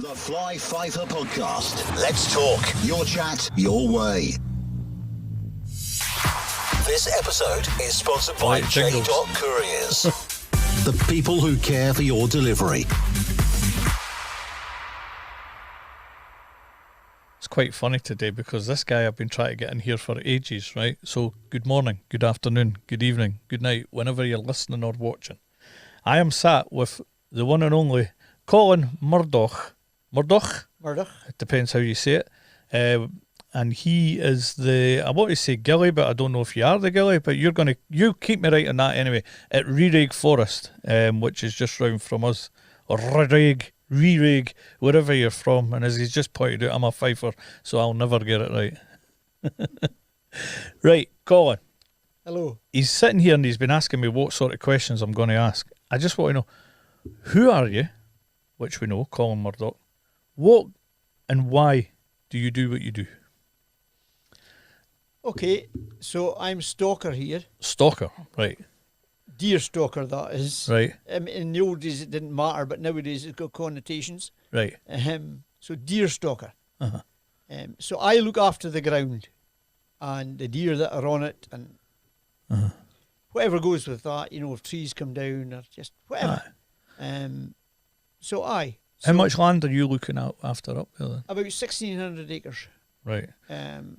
The Fly Fifer Podcast. Let's talk. Your chat, your way. This episode is sponsored by J. Couriers. The people who care for your delivery. It's quite funny today because this guy I've been trying to get in here for ages, right? So good morning, good afternoon, good evening, good night, whenever you're listening or watching. I am sat with the one and only Colin Murdoch. Murdoch? It depends how you say it. And he is I want to say Gilly, but I don't know if you are the Gilly, but you keep me right on that anyway, at Reraig Forest, which is just round from us, or Reraig, wherever you're from. And as he's just pointed out, I'm a Fifer, so I'll never get it right. Right, Colin. Hello. He's sitting here and he's been asking me what sort of questions I'm going to ask. I just want to know, who are you? Which we know, Colin Murdoch. What and why do you do what you do? Okay, so I'm stalker here. Stalker, right. Deer stalker, that is. Right. In the old days it didn't matter, but nowadays it's got connotations. Right. So deer stalker. Uh-huh. So I look after the ground and the deer that are on it and whatever goes with that, if trees come down or just whatever. So how much land are you looking after up there then? About 1,600 acres. Right.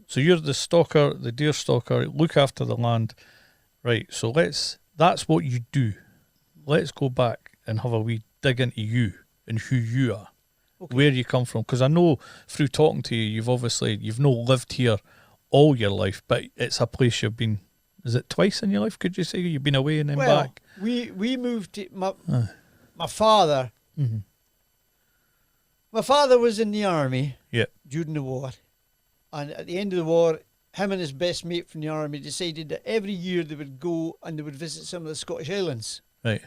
So you're the stalker, the deer stalker, look after the land. Right, so that's what you do. Let's go back and have a wee dig into you and who you are, where you come from. Because I know through talking to you, you've not lived here all your life, but it's a place you've been, is it twice in your life, could you say? You've been away and then back? We moved to, my father, my father was in the army during the war. And at the end of the war, him and his best mate from the army decided that every year they would go and they would visit some of the Scottish Highlands. Right.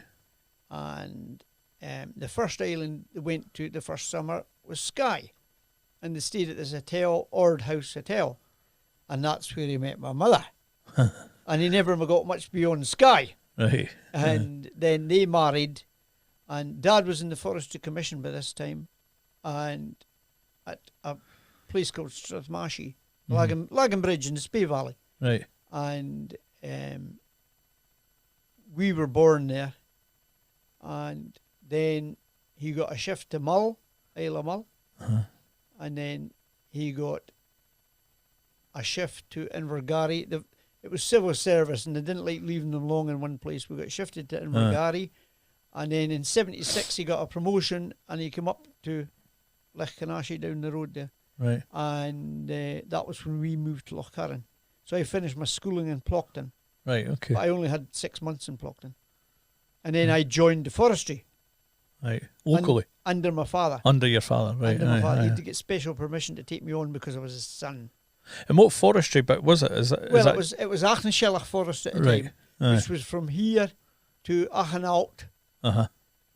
And the first island they went to the first summer was Skye. And they stayed at this hotel, Ord House Hotel. And that's where he met my mother. And he never got much beyond Skye. Right. And then they married. And Dad was in the Forestry Commission by this time. And at a place called Strathmashi, Lagan Bridge in the Spey Valley. Right. And we were born there. And then he got a shift to Mull, Isle of Mull. And then he got a shift to Invergary. It was civil service and they didn't like leaving them long in one place. We got shifted to Invergary. And then in 76 he got a promotion and he came up to Lochcarron down the road there. Right. And that was when we moved to Lochcarron. So I finished my schooling in Plockton. Right, okay. But I only had 6 months in Plockton. And then I joined the forestry. Right. Locally? Under my father. Under your father, right. Under my father. He had to get special permission to take me on because I was his son. And what forestry bit was it? It was Achenschellach Forest at the time, which was from here to Achenalt.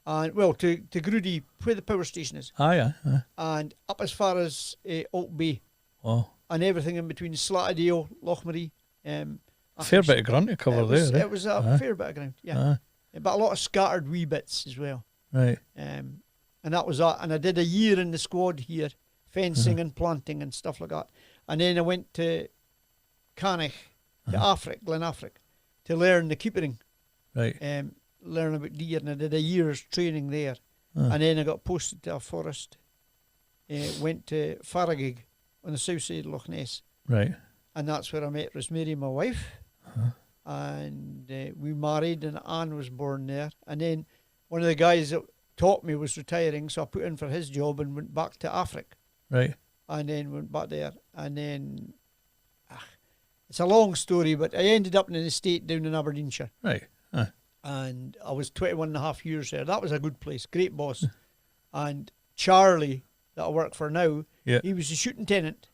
And to Groody, where the power station is. And up as far as Oak Bay. Wow. And everything in between Slatterdale, Lochmarie. Fair bit of ground to cover there. It was a fair bit of ground, yeah. But a lot of scattered wee bits as well. Right. And that was that. And I did a year in the squad here, fencing and planting and stuff like that. And then I went to Canich, to Afric, Glen Afric, to learn the keepering. Right. Learn about deer, and I did a year's training there. And then I got posted to a forest. Went to Farragig on the south side of Loch Ness. Right. And that's where I met Rosemary, my wife. and we married, and Anne was born there. And then one of the guys that taught me was retiring, so I put in for his job and went back to Africa. Right. And then went back there, and then it's a long story, but I ended up in an estate down in Aberdeenshire. Right. And I was 21 and a half years there. That was a good place, great boss. And Charlie, that I work for now, he was a shooting tenant.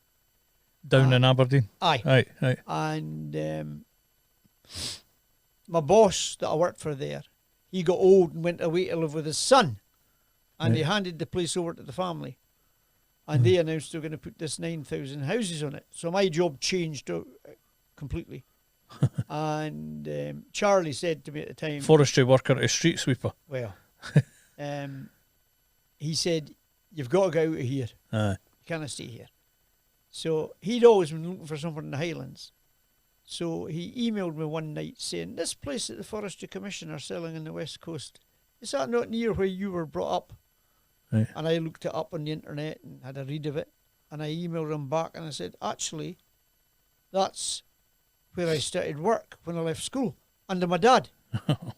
Down in Aberdeen? Aye. Right. And my boss that I worked for there, he got old and went away to live with his son. And he handed the place over to the family. And they announced they were going to put this 9,000 houses on it. So my job changed completely. And Charlie said to me at the time... Forestry worker to street sweeper. Well, he said, you've got to get out of here. You can't stay here. So he'd always been looking for something in the Highlands. So he emailed me one night saying, this place that the Forestry Commission are selling on the West Coast, is that not near where you were brought up? Right. And I looked it up on the internet and had a read of it. And I emailed him back and I said, actually, that's where I started work when I left school, under my dad.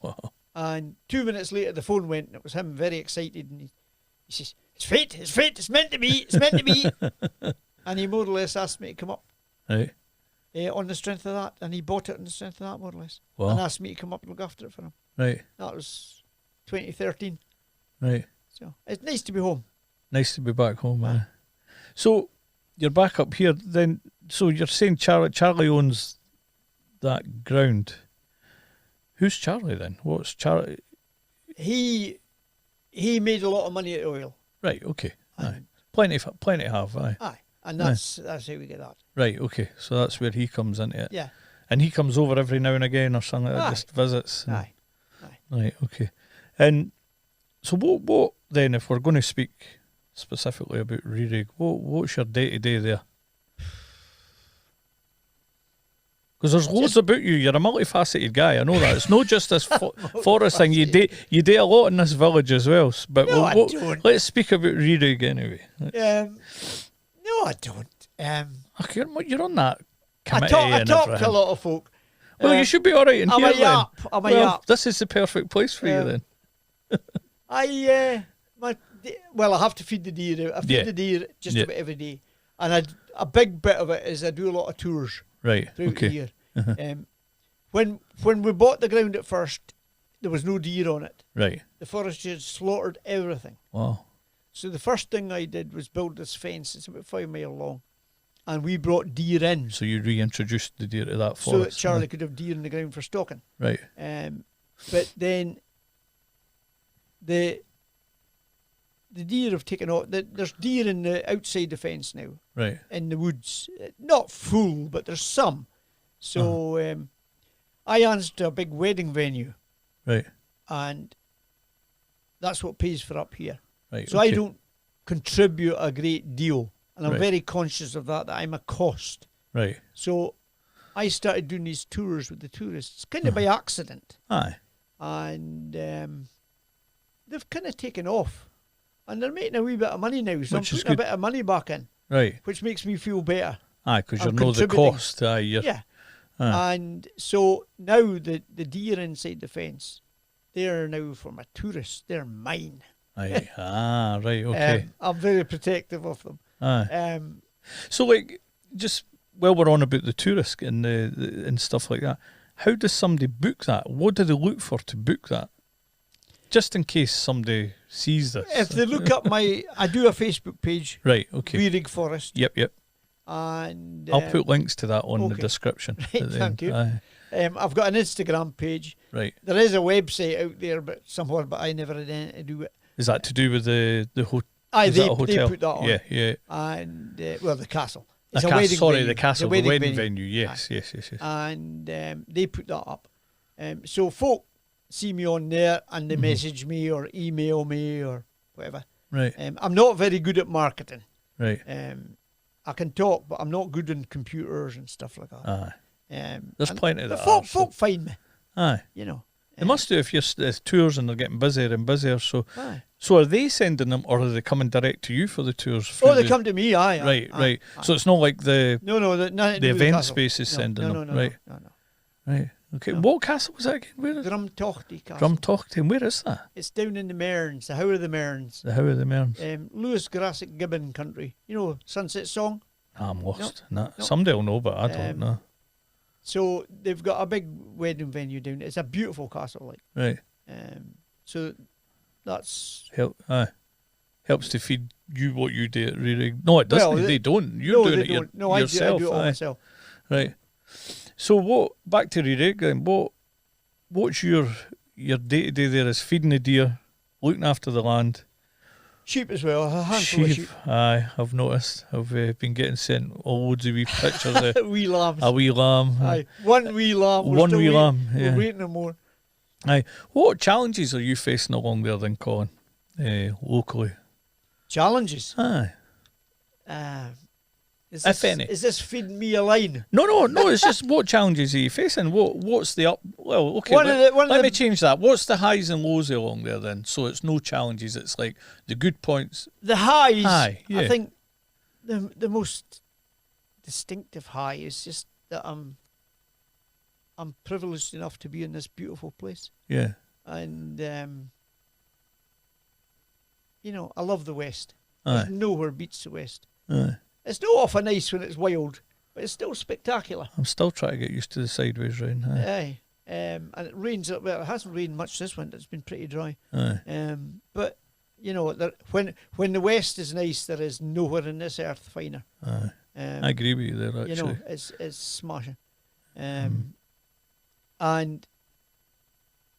Wow. And 2 minutes later, the phone went, and it was him, very excited. And he says, it's fate, it's meant to be, it's meant to be. And he more or less asked me to come up. Right. On the strength of that. And he bought it on the strength of that, more or less. Wow. And asked me to come up and look after it for him. Right. That was 2013. Right. So it's nice to be home. Nice to be back home, man. So you're back up here then. So you're saying Charlie owns that ground. Who's Charlie then? What's Charlie? He made a lot of money at oil. Right, okay. Aye. Plenty to have, aye. Aye. And that's how we get that. Right, okay. So that's where he comes into it. Yeah. And he comes over every now and again or something like that, just visits. Aye. Right, okay. And so what then, if we're going to speak specifically about Reraig, what's your day-to-day there? Because there's loads about you. You're a multifaceted guy. I know that. It's not just this forest thing. You do a lot in this village as well. But No, I don't. Let's speak about Reraig anyway. No, I don't. You're on that committee. I talk to a lot of folk. Well, you should be all right in I'm here a yap. then. I'm a yap. This is the perfect place for you then. I have to feed the deer. I feed the deer just about every day. And a big bit of it is I do a lot of tours. Right, throughout okay. the year. When we bought the ground at first, there was no deer on it. Right. The forestry had slaughtered everything. Wow. So the first thing I did was build this fence. It's about 5 miles long. And we brought deer in. So you reintroduced the deer to that forest. So that Charlie could have deer in the ground for stalking. Right. But then the deer have taken off. There's deer in the outside the fence now. Right. In the woods. Not full, but there's some. So I answered to a big wedding venue. Right. And that's what pays for up here. Right. So I don't contribute a great deal. And I'm very conscious of that I'm a cost. Right. So I started doing these tours with the tourists, kind of by accident. Aye. And they've kind of taken off. And they're making a wee bit of money now. So I'm putting a bit of money back in. Right. Which makes me feel better. Aye, because you know the cost. Aye, yeah. And so now the deer inside the fence, they're now for my tourists. They're mine. Aye. Right, okay. I'm very protective of them. Aye. So, like, just while we're on about the tourists and and stuff like that, how does somebody book that? What do they look for to book that? Just in case somebody sees this. If they look up I do a Facebook page. Right, okay. Reraig Forest. Yep. And I'll put links to that on the description. Right, thank you. I've got an Instagram page. Right. There is a website out there, but I never had anything to do with it. Is that to do with the hotel? Aye, they put that on. Yeah. And the castle. The castle, the wedding venue. Yes. And they put that up. So folk see me on there and they message me or email me or whatever. Right. I'm not very good at marketing. Right. I can talk, but I'm not good on computers and stuff like that. Aye. There's plenty of that. Folk find me. Aye. You know. They must do if you're tours and they're getting busier and busier. So, aye. So are they sending them or are they coming direct to you for the tours? They come to me. Aye. Right. Aye. So it's not like the the event space is sending them. No. Right. Okay, No. what castle was that again? Where is Drumtochty Castle. Drumtochty? Where is that? It's down in the Mearns, the How of the Mearns. The How of the Mearns. Lewis Grassic Gibbon country. You know, Sunset Song? I'm lost. No. No. Somebody will know, but I don't know. So they've got a big wedding venue down there. It's a beautiful castle, like. Right. So that's... Helps to feed you what you do at Reraig. No, it doesn't. Well, they don't. You're doing it don't. yourself. I do it all myself. Right. So what? Back to Reraig then. What's your day-to-day there? Is feeding the deer, looking after the land. Sheep as well. A handful of sheep. Aye, I've noticed. I've been getting sent all loads of wee pictures of wee lambs. a wee lamb. Aye, one wee lamb. One wee lamb. Yeah. We're waiting on more. Aye. What challenges are you facing along there then, Colin? Locally. Challenges. Aye. If any. Is this feeding me a line? No. It's just what challenges are you facing? What's the up? Well, okay. Let me change that. What's the highs and lows along there then? So it's no challenges. It's like the good points. The highs. Yeah. I think the most distinctive high is just that I'm privileged enough to be in this beautiful place. Yeah. And I love the West. Aye. There's nowhere beats the West. Aye. It's no awful nice when it's wild, but it's still spectacular. I'm still trying to get used to the sideways rain. Aye. And it rains up. Well, it hasn't rained much this winter. It's been pretty dry. Aye. But when the West is nice, there is nowhere in this earth finer. Aye. I agree with you there. Actually, it's smashing. And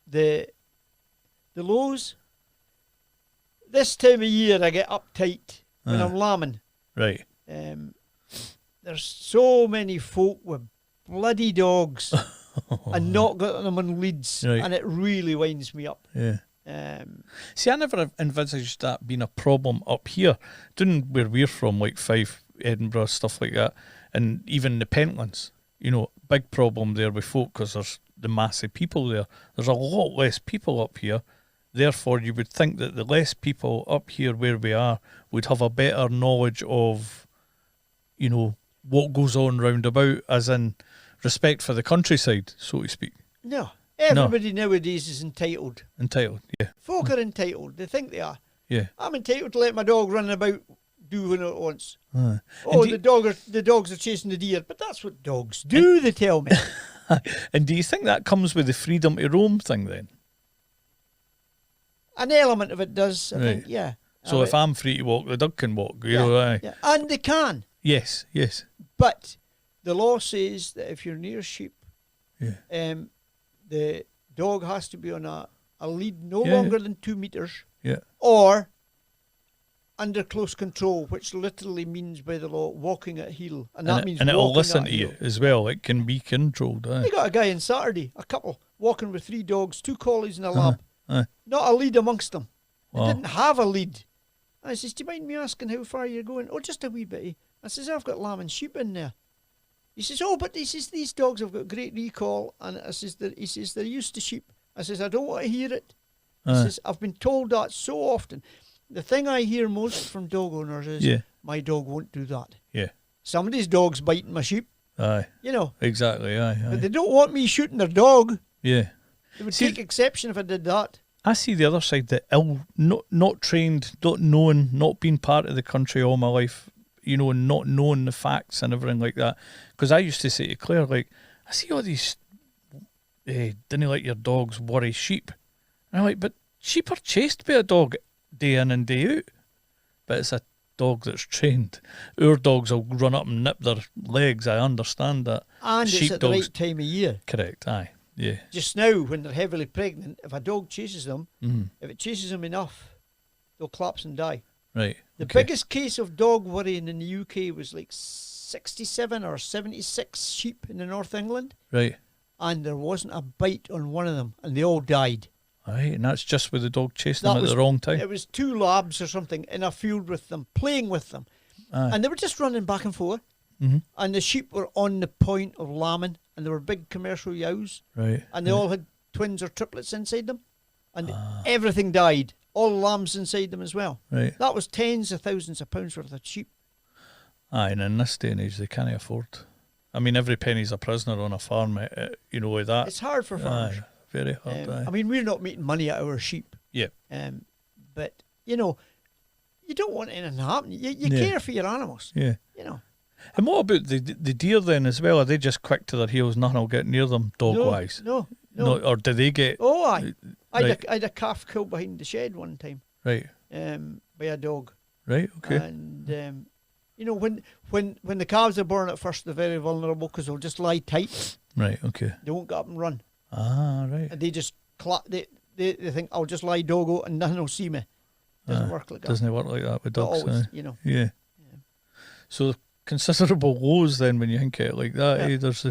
the lows. This time of year, I get uptight when I'm lambing. Right. There's so many folk with bloody dogs and not got them on leads, right. And it really winds me up. Yeah. See, I never envisaged that being a problem up here. Down where we're from, like Fife, Edinburgh, stuff like that, and even the Pentlands, big problem there with folk because there's the massive people there. There's a lot less people up here. Therefore, you would think that the less people up here where we are would have a better knowledge of, what goes on round about, as in respect for the countryside, so to speak. No. Everybody nowadays is entitled. Entitled, yeah. Folk are entitled. They think they are. Yeah. I'm entitled to let my dog run about, do what it wants. Oh, the dogs are chasing the deer. But that's what dogs do, they tell me. And do you think that comes with the freedom to roam thing then? An element of it does, I think, yeah. So if I'm free to walk, the dog can walk, aye. Yeah. And they can. Yes. But the law says that if you're near sheep, the dog has to be on a lead no longer than 2 meters. Yeah. Or under close control, which literally means by the law walking at heel. And that means it'll listen to you as well. It can be controlled. Aye. I got a guy on Saturday, a couple, walking with 3 dogs, 2 collies and a lab. Not a lead amongst them. They didn't have a lead. I says, do you mind me asking how far you're going? Oh, just a wee bit. I says, I've got lamb and sheep in there. He says, but these dogs have got great recall. And he says, they're used to sheep. I says, I don't want to hear it. He says, I've been told that so often. The thing I hear most from dog owners is, my dog won't do that. Yeah. Somebody's dog's biting my sheep. Aye. Exactly, aye. But they don't want me shooting their dog. Yeah. They would take exception if I did that. I see the other side, that not trained, not knowing, not being part of the country all my life, and not knowing the facts and everything like that. Because I used to say to Claire, I see all these, didn't let your dogs worry sheep. And I'm but sheep are chased by a dog day in and day out. But it's a dog that's trained. Our dogs will run up and nip their legs, I understand that. And sheep it's at the right time of year. Correct, aye. Yeah. Just now, when they're heavily pregnant, if a dog chases them, if it chases them enough, they'll collapse and die. Right. The biggest case of dog worrying in the UK was 67 or 76 sheep in the North England. Right. And there wasn't a bite on one of them, and they all died. Right, and that's just with the dog chasing them at the wrong time. It was 2 labs or something in a field with them, playing with them. And they were just running back and forth. And the sheep were on the point of lambing, and there were big commercial yows. Right. And they all had twins or triplets inside them. And everything died. All lambs inside them as well. Right. That was tens of thousands of pounds worth of sheep. Aye, and in this day and age, they can't afford. I mean, every penny's a prisoner on a farm, with that. It's hard for farmers. Aye, very hard. I mean, we're not making money out of our sheep. Yeah. But, you don't want anything to happen. You care for your animals. Yeah. And what about the deer then as well? Are they just quick to their heels, nothing will get near them dog-wise? No. Or do they get... Oh, aye. I had a calf killed behind the shed one time. Right. By a dog. Right, okay. And, when the calves are born at first, they're very vulnerable because they'll just lie tight. Right, okay. They won't get up and run. Ah, right. And they just... They think, I'll just lie doggo and nothing will see me. Doesn't work like that. Doesn't work like that with dogs. Always, Yeah. So considerable woes then when you think of it like that. Yeah. There's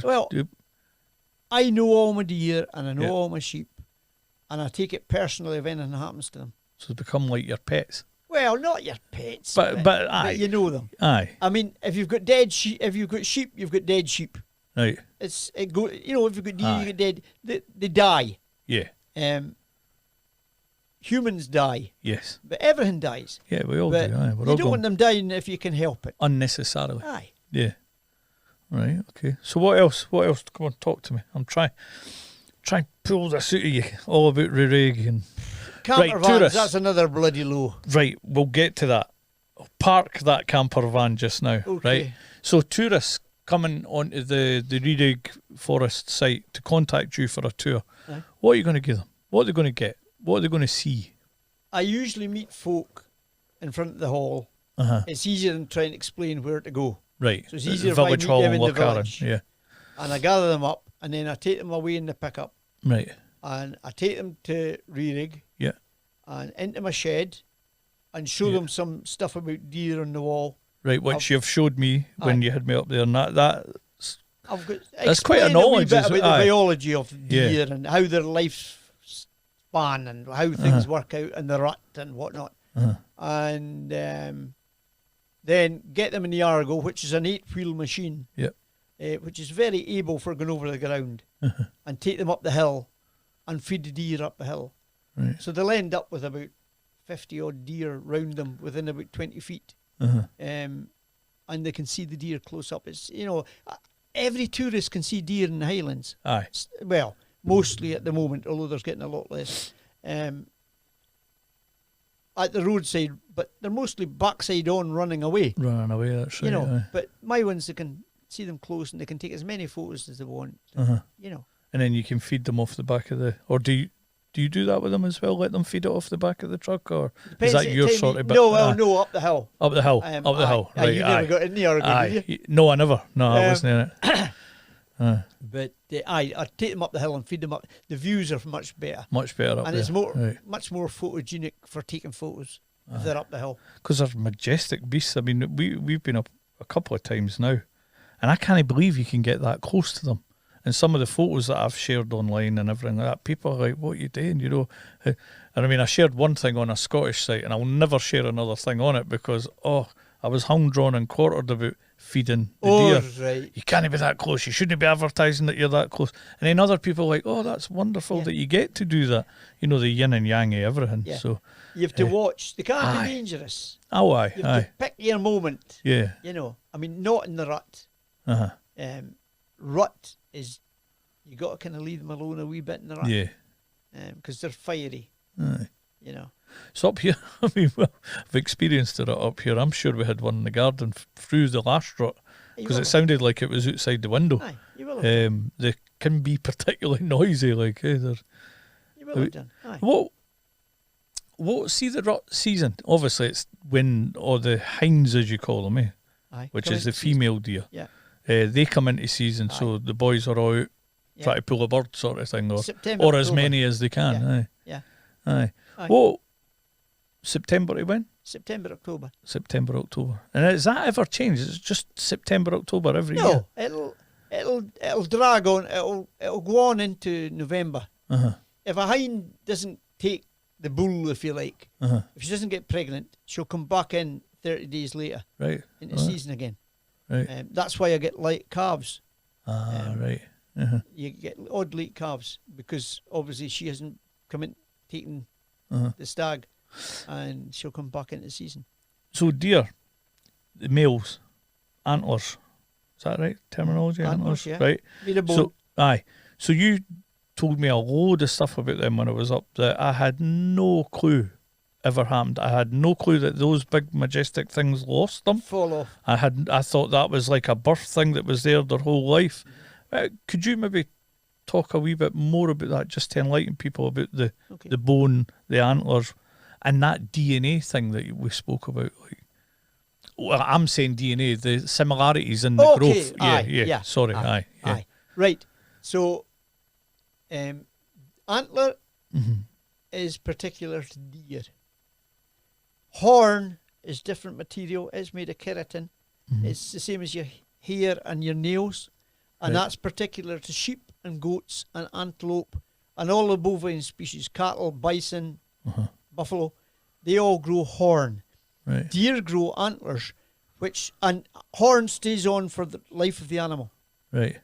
I know all my deer and I know all my sheep, and I take it personally if anything happens to them. So they become like your pets. Well, not your pets, but aye, you know them. Aye. I mean, if you've got dead sheep, you've got dead sheep. Right. If you've got deer, you get dead. They die. Yeah. Humans die. Yes. But everything dies. Yeah, we all do. Aye. You don't want them dying if you can help it. Unnecessarily. Aye. Yeah. Right, okay. So what else? Come on, talk to me. I'm trying to pull this out of you, all about Reraig and... Camper right, vans, tourists. that's another bloody low. Right, we'll get to that. Park that camper van just now, Okay. right? So tourists coming onto the Reraig Forest site to contact you for a tour, Aye. what are you going to give them? What are they going to get? What are they going to see? I usually meet folk in front of the hall. Uh-huh. It's easier than trying to explain where to go. Right. So it's easier if I Village meet Hall them in in the Lochcarron. village. Yeah. And I gather them up, and then I take them away in the pickup, Right. and I take them to Reraig. Yeah. And into my shed, and show them some stuff about deer on the wall. Right, which you've showed me when you had me up there, and that's That's quite a knowledge. About the biology of deer and how their lifespan and how things work out in the rut and whatnot. And then get them in the Argo, which is an 8-wheel machine, which is very able for going over the ground, and take them up the hill and feed the deer up the hill. Right. So they'll end up with about 50 odd deer round them within about 20 feet. And they can see the deer close up. It's, every tourist can see deer in the Highlands. Aye. Well, mostly at the moment, although there's getting a lot less. At the roadside, but they're mostly backside on running away. Running away, that's right. Aye. But my ones, they can see them close and they can take as many photos as they want. And then you can feed them off the back of the... Or do you do that with them as well? Let them feed it off the back of the truck? Or is that your sort of bit? No, up the hill. Up the hill. Up the hill. Right, you never got in the Argo, did you? No, I never. No, I wasn't in it. But I take them up the hill and feed them up. The views are much better. Much better up and there. And it's much more photogenic for taking photos if they're up the hill. Because they're majestic beasts. I mean, we've been up a couple of times now, and I can't believe you can get that close to them. And some of the photos that I've shared online and everything like that, people are like, what are you doing, And I mean, I shared one thing on a Scottish site, and I'll never share another thing on it because, I was hung, drawn and quartered about feeding the deer. Right. You can't be that close. You shouldn't be advertising that you're that close. And then other people are like, that's wonderful that you get to do that. The yin and yang of everything. Yeah. So you have to watch. They can't be dangerous. Oh, aye. You have to pick your moment. Yeah. I mean, not in the rut. Rut is, you got to kind of leave them alone a wee bit in the rut. Yeah. Because they're fiery. Aye. So up here, I mean, I've experienced it up here. I'm sure we had one in the garden through the last rut because it sounded like it was outside the window. Aye, you will have done. They can be particularly noisy, like, you will have done. Aye. What, see the rut season? Obviously, it's when, or the hinds, as you call them, which is the female deer. Yeah. They come into season, so the boys are all out trying to pull a bird sort of thing, or September, as many as they can. Yeah. Aye. Well, September to when? September, October. September, October. And has that ever changed? It's just September, October every year? No, it'll drag on. It'll go on into November. If a hind doesn't take the bull, if you like, if she doesn't get pregnant, she'll come back in 30 days later. Right. Into season again. Right. That's why I get light calves. Right. You get odd late calves because obviously she hasn't come in taken the stag, and she'll come back into season. So deer, the males, antlers, Is that right? Terminology? Antlers, yeah. Right. Made of bone. So, aye. So you told me a load of stuff about them when I was up that I had no clue ever happened. I had no clue that those big majestic things lost them. Fall off. I thought that was like a birth thing that was there their whole life. Could you maybe talk a wee bit more about that, just to enlighten people about the bone, the antlers, and that DNA thing that we spoke about? Like, well, I'm saying DNA, the similarities in the growth. Yeah. Sorry. Aye. Right. So, antler is particular to deer. Horn is different material. It's made of keratin. It's the same as your hair and your nails. And that's particular to sheep and goats and antelope and all the bovine species, cattle, bison, buffalo. They all grow horn. Right. Deer grow antlers, and horn stays on for the life of the animal. Right.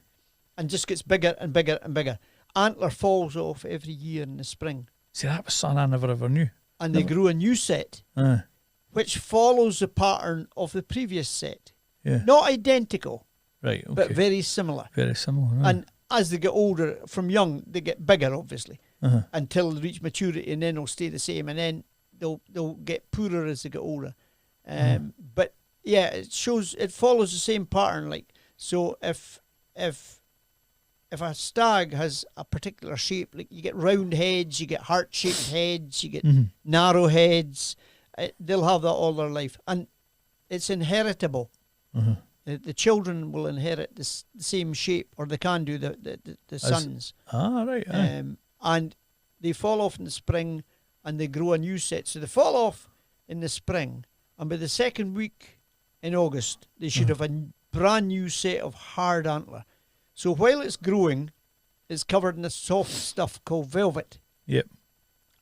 And just gets bigger and bigger and bigger. Antler falls off every year in the spring. See, that was something I never ever knew. And they grow a new set, which follows the pattern of the previous set. Yeah. Not identical, right, okay. but very similar. Very similar, right. And as they get older, from young, they get bigger, obviously, until they reach maturity, and then they'll stay the same, and then they'll get poorer as they get older. But yeah, it follows the same pattern. Like, so if a stag has a particular shape, like you get round heads, you get heart-shaped heads, you get narrow heads, they'll have that all their life. And it's inheritable. The children will inherit the same shape, or they can do, the sons. Right. And they fall off in the spring, and they grow a new set. So they fall off in the spring, and by the second week in August, they should have a brand new set of hard antler. So while it's growing, it's covered in this soft stuff called velvet. Yep.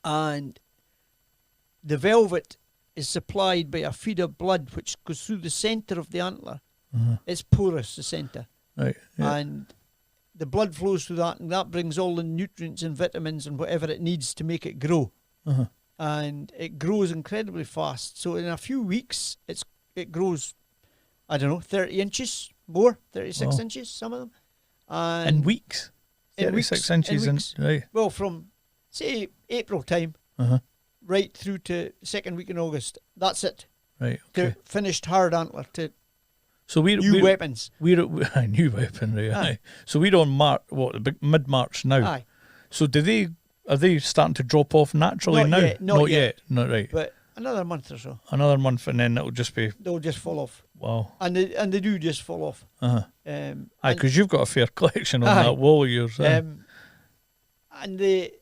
And the velvet is supplied by a feed of blood which goes through the centre of the antler. It's porous, the centre. Right. Yep. And the blood flows through that, and that brings all the nutrients and vitamins and whatever it needs to make it grow. And it grows incredibly fast. So in a few weeks, it grows, 30 inches, more, 36 inches, some of them. And in weeks? 36 inches. Right. Well, from, say, April time, right through to second week in August. That's it. Right, okay. To finished hard antler, to new weapons. We're a new weapon, right? Aye. So we're on mid-March now. Aye. So are they starting to drop off naturally now? Not yet. Not right. But another month or so. Another month, and then they'll just fall off. Wow. And they do just fall off. Because you've got a fair collection on that wall of yours. And the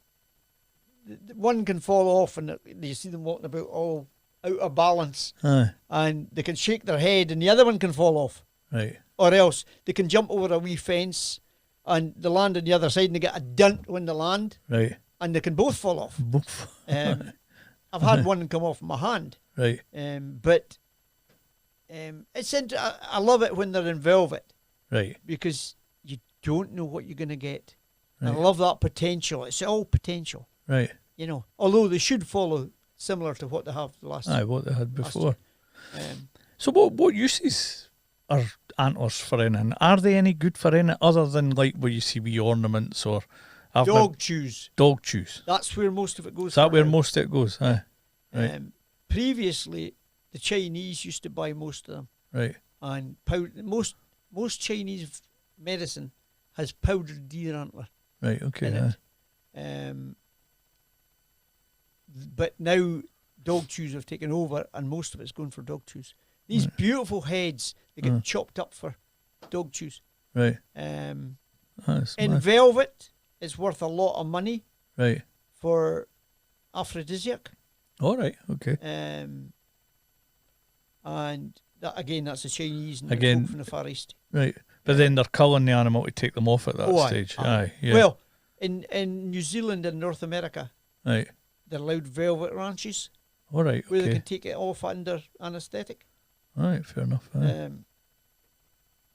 one can fall off, and you see them walking about all out of balance, and they can shake their head, and the other one can fall off. Right. Or else they can jump over a wee fence, and they land on the other side, and they get a dunt when they land. Right. And they can both fall off. I've had one come off my hand. Right. But it's I love it when they're in velvet. Right. Because you don't know what you're going to get. Right. And I love that potential. It's all potential. Right. Although they should follow similar to what they have the last. What they had before. So what uses are antlers for anything? Are they any good for anything other than like where you see wee ornaments or dog chews? Dog chews. That's where most of it goes. Is that where most of it goes? Aye. Right. Previously, the Chinese used to buy most of them. Right. And most Chinese medicine has powdered deer antler. Right. Okay. In it. But now dog chews have taken over, and most of it's going for dog chews. These beautiful heads, they get chopped up for dog chews. Right. In mad. velvet, it's worth a lot of money. Right. For aphrodisiac. All right. Okay. And that, again, that's the Chinese and again from the Far East. Right. But then they're culling the animal to take them off at that stage. Aye. Yeah. Well, in New Zealand and North America, right, they're allowed velvet ranches. All right. Where they can take it off under anaesthetic. All right. Fair enough.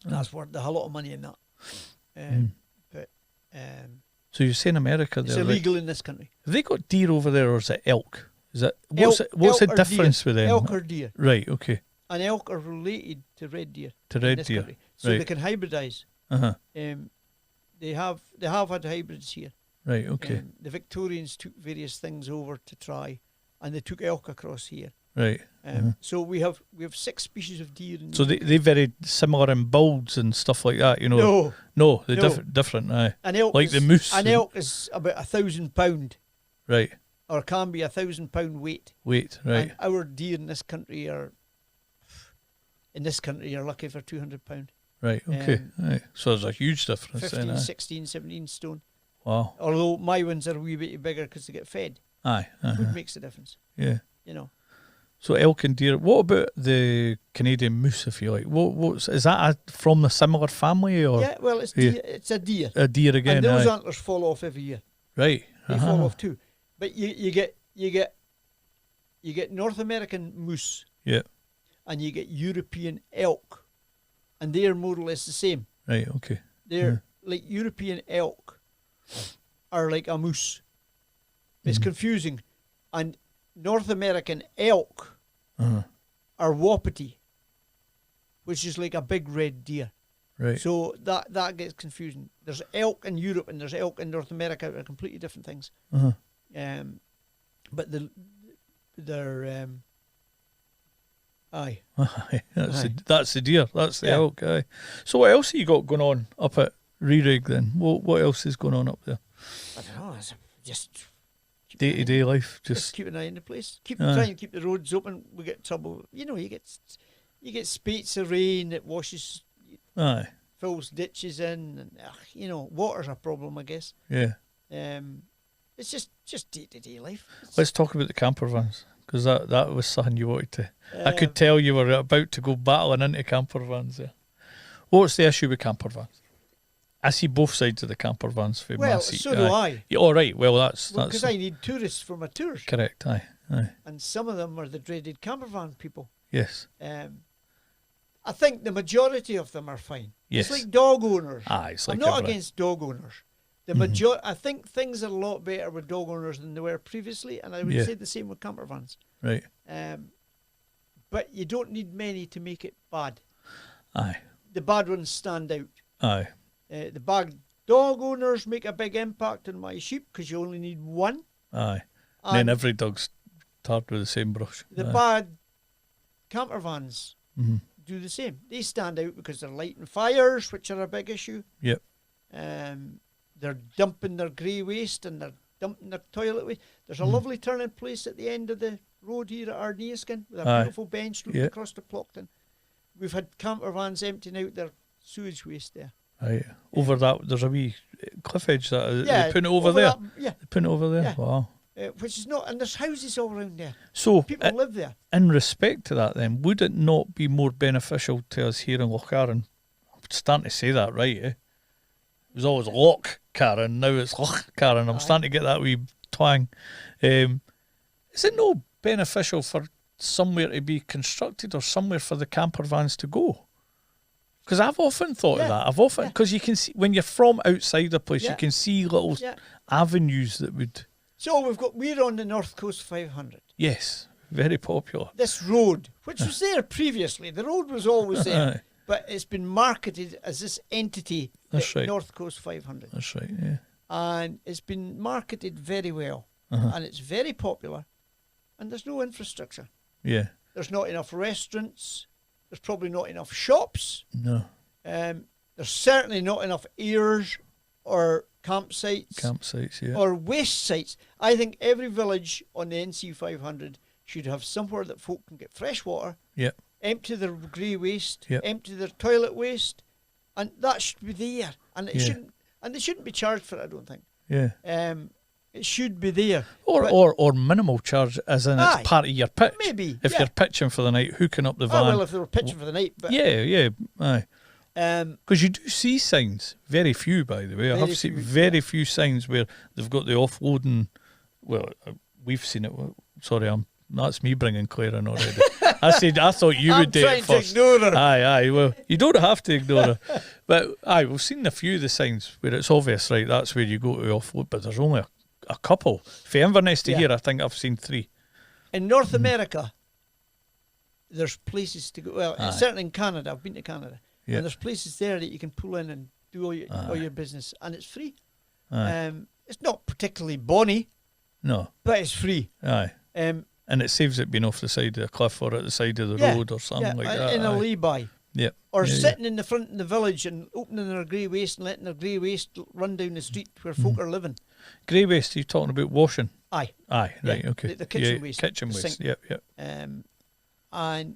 That's worth a lot of money in that. But so you're saying America? It's illegal in this country. Have they got deer over there, or is it elk? Is it what's the difference with them? Elk or deer. Right. Okay. And elk are related to red deer. To red in this deer, country. So right. they can hybridise. Uh-huh. They have had hybrids here. Right, okay. The Victorians took various things over to try, and they took elk across here. Right. So we have 6 species of deer. In so they're very similar in builds and stuff like that, you know. No, they're different. Aye. An elk like is, the moose. An elk is about 1,000 pound. Right. Or can be 1,000 pound weight. Weight, right. And our deer in this country are lucky for 200 pound. Right, okay. Right. So there's a huge difference 15, then. 16, 17 stone. Wow. Although my ones are a wee bit bigger because they get fed. Aye. Food makes a difference. Yeah. You know. So elk and deer. What about the Canadian moose, if you like? Is that from the similar family or? Yeah, well, it's deer, it's a deer. A deer again. And those antlers fall off every year. Right. They fall off too. But you get North American moose. Yeah. And you get European elk, and they're more or less the same. Right. Okay. They're like European elk are like a moose. It's confusing, and North American elk are wapiti, which is like a big red deer. Right. So that gets confusing. There's elk in Europe and there's elk in North America. They're completely different things. But they're aye. That's the deer. That's the elk. Aye. So what else have you got going on up at Reraig then? What else is going on up there? I don't know. It's just day-to-day life. Just keep an eye on the place. Trying to keep the roads open. We get trouble. You know, you get spates of rain that washes. Aye. Fills ditches in, and you know, water's a problem, I guess. Yeah. It's just day-to-day life. Let's talk about the camper vans, because that was something you wanted to. I could tell you were about to go battling into camper vans there. What's the issue with camper vans? I see both sides of the camper vans for my seat. So do I. Yeah, all right. Well, that's because I need tourists for my tours. Correct. Aye. And some of them are the dreaded camper van people. Yes. I think the majority of them are fine. Yes. It's like dog owners. It's like I'm not against dog owners. I think things are a lot better with dog owners than they were previously, and I would say the same with camper vans. Right. But you don't need many to make it bad. Aye. The bad ones stand out. Aye. The bad dog owners make a big impact on my sheep because you only need one. Aye. And then every dog's tarred with the same brush. The bad camper vans do the same. They stand out because they're lighting fires, which are a big issue. Yep. They're dumping their grey waste and they're dumping their toilet waste. There's a lovely turning place at the end of the road here at Arneaskin with a beautiful bench looking across to Plockton. We've had camper vans emptying out their sewage waste there. Right. Over that, there's a wee cliff edge that they're putting it over there. They're putting it over there. Yeah. Wow. Which is not, and there's houses all around there. So people live there. In respect to that, then, would it not be more beneficial to us here in Lochcarron? I'm starting to say that right, eh? It was always Lochcarron, now it's Lochcarron. I'm starting to get that wee twang. Is it no beneficial for somewhere to be constructed or somewhere for the camper vans to go? Because I've often thought of that. Because you can see, when you're from outside the place, you can see little avenues that would... So we're on the North Coast 500. Yes, very popular. This road, which was there previously, the road was always there, but it's been marketed as this entity, North Coast 500. That's right, yeah. And it's been marketed very well, and it's very popular, and there's no infrastructure. Yeah. There's not enough restaurants. There's probably not enough shops. No. There's certainly not enough airs or campsites, or waste sites. I think every village on the NC 500 should have somewhere that folk can get fresh water, empty their grey waste, empty their toilet waste, and that should be there. And it shouldn't, and they shouldn't be charged for it, I don't think. Yeah. It should be there. Or minimal charge, as in it's part of your pitch. Maybe. If you're pitching for the night, hooking up the van. Well, if they were pitching for the night. But aye. Because you do see signs, very few, by the way. I have seen very few signs where they've got the offloading. Well, we've seen it. Sorry, that's me bringing Claire in already. I thought you would do it first. To ignore her. Aye. Well, you don't have to ignore her. But we've seen a few of the signs where it's obvious, right? That's where you go to offload. But there's only a couple. For Inverness to here, I think I've seen 3. In North America, there's places to go. Well, certainly in Canada, I've been to Canada, and there's places there that you can pull in and do all your business, and it's free. It's not particularly bonny, no, but it's free. Aye. And it saves it being off the side of a cliff or at the side of the road or something like that. In a lay-by. Yep. Or sitting in the front of the village and opening their grey waste and letting their grey waste run down the street where folk are living. Grey waste, you're talking about washing? Aye. Right, okay. The kitchen waste. Kitchen waste, yep. But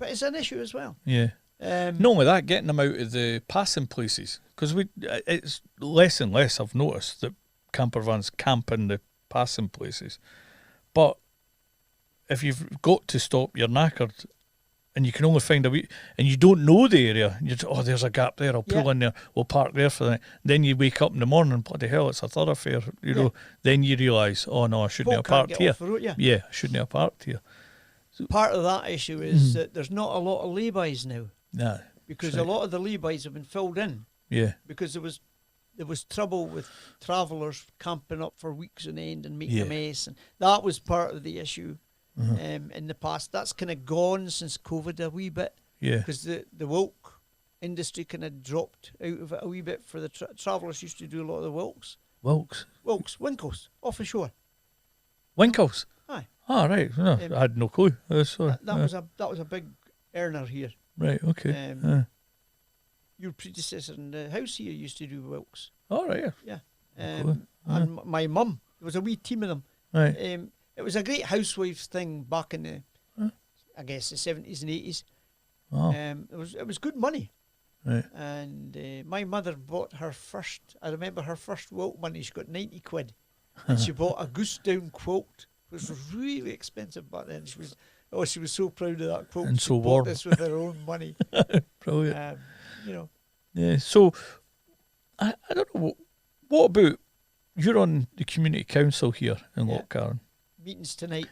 it's an issue as well. Yeah. Not only that, getting them out of the passing places, because it's less and less, I've noticed, that camper vans camp in the passing places. But if you've got to stop, you're knackered, and you can only find a wee, and you don't know the area, and you're there's a gap there, I'll pull in there, we'll park there for the night. Then you wake up in the morning, bloody hell, it's a thoroughfare, you know. Then you realise, oh no, I shouldn't have parked here. Yeah, I shouldn't have parked here. So, part of that issue is that there's not a lot of lay-bys now. Nah. Because a lot of the lay-bys have been filled in. Yeah. Because there was trouble with travellers camping up for weeks on end and making a mess, and that was part of the issue in the past. That's kind of gone since COVID a wee bit. Yeah. Because the wilk industry kind of dropped out of it a wee bit for the travellers used to do a lot of the wilks. Wilks? Winkles, off the shore. Winkles? Aye. Oh, right. No, I had no clue. That was a big earner here. Right, okay. Your predecessor in the house here used to do wilks. Oh, right, yeah. And my mum, there was a wee team of them. Right. It was a great housewives thing back in the, I guess, the 70s and 80s. Oh. It was good money. Right. And my mother bought her first, I remember her first wilt money, she got 90 quid. And she bought a goose down quilt, which was really expensive back then. She was so proud of that quilt. And she so bought warm. this with her own money. Brilliant. You know. Yeah, so I don't know, what about, you're on the community council here in Lochcarron. Meetings tonight.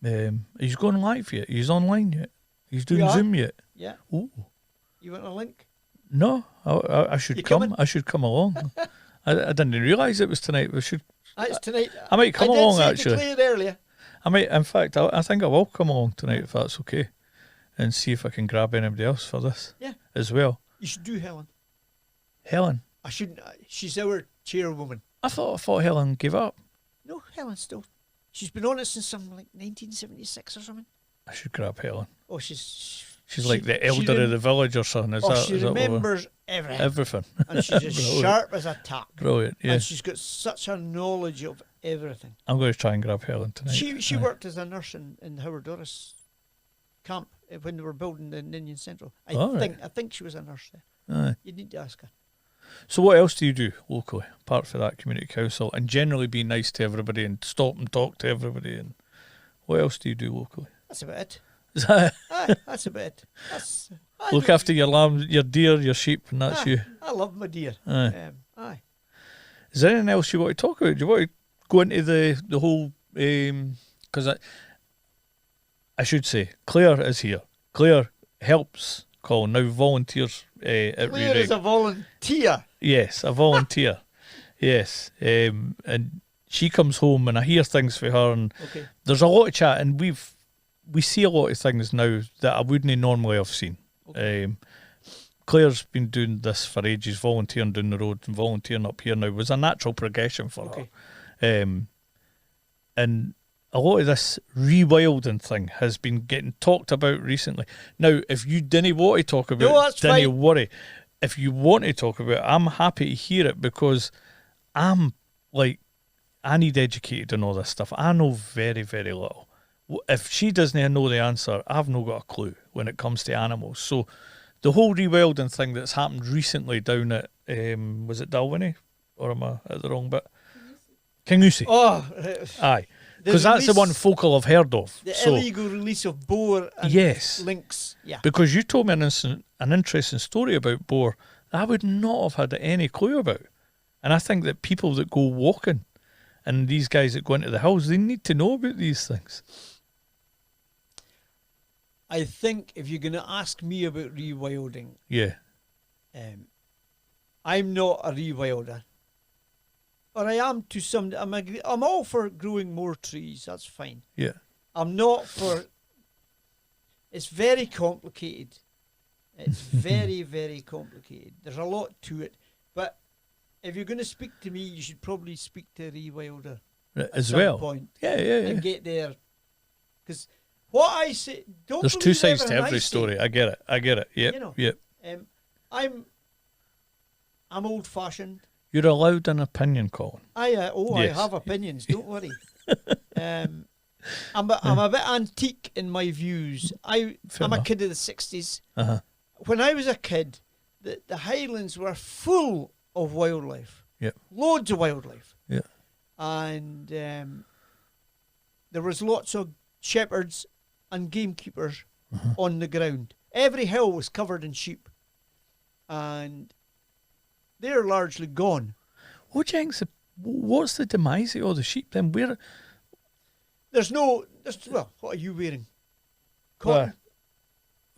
Are you going live yet? Are you online yet? Are you doing Zoom yet? Yeah. Oh. You want a link? No, I should come. Coming? I should come along. I didn't realise it was tonight. It's tonight. I might come along actually. I did say earlier. I might. In fact, I think I will come along tonight if that's okay, and see if I can grab anybody else for this. Yeah. As well. You should do Helen. Helen. I shouldn't. She's our chairwoman. I thought Helen gave up. No, Helen's still. She's been on it since something like 1976 or something. I should grab Helen. Oh, she's like the elder of the village or something. She remembers everything. Everything. And she's as sharp as a tack. Brilliant, yeah. And she's got such a knowledge of everything. I'm going to try and grab Helen tonight. She worked as a nurse in Howard Doris camp when they were building the Ninian Central. I think she was a nurse there. Aye. You need to ask her. So what else do you do locally, apart from that community council, and generally be nice to everybody and stop and talk to everybody? And what else do you do locally? That's about it. Is that Aye, that's about it. Look after your lambs, your deer, your sheep, and that's you. I love my deer. Aye. Is there anything else you want to talk about? Do you want to go into the whole... Because I should say, Claire is here. Claire helps Colin, now volunteers at Reraig. Claire is a volunteer. Yes, a volunteer. Yes. And she comes home and I hear things for her, and there's a lot of chat, and we see a lot of things now that I wouldn't normally have seen. Okay. Claire's been doing this for ages, volunteering down the road and volunteering up here now. It was a natural progression for her. And a lot of this rewilding thing has been getting talked about recently. Now, if you didn't want to talk about it, didn't worry. If you want to talk about it, I'm happy to hear it, because I'm like, I need educated on all this stuff. I know very, very little. If she doesn't know the answer, I've not got a clue when it comes to animals. So the whole rewilding thing that's happened recently down at, was it Dalwhinnie? Or am I at the wrong bit? Kingoosey. Oh. Aye. Because that's the one focal I've heard of. The illegal release of boar and lynx. Yeah. Because you told me an interesting story about boar that I would not have had any clue about. And I think that people that go walking and these guys that go into the hills, they need to know about these things. I think if you're going to ask me about rewilding, I'm not a rewilder. Or I am to some... I'm all for growing more trees. That's fine. Yeah. I'm not for It's very complicated. It's very, very complicated. There's a lot to it. But if you're going to speak to me, you should probably speak to a Rewilder as some well. point. Yeah. And get there. Because what I say, don't There's two believe sides to everything every I say. story. I get it. Yep. You know, Yep. I'm old-fashioned. You're allowed an opinion, Colin. Yes. I have opinions. Don't worry. I'm a bit antique in my views. I'm a kid of the 60s. When I was a kid, the Highlands were full of wildlife. Yep. Loads of wildlife. Yeah. And there was lots of shepherds and gamekeepers on the ground. Every hill was covered in sheep. And they're largely gone. What do you think's what's the demise of all the sheep then? Where? Well, what are you wearing? Cotton?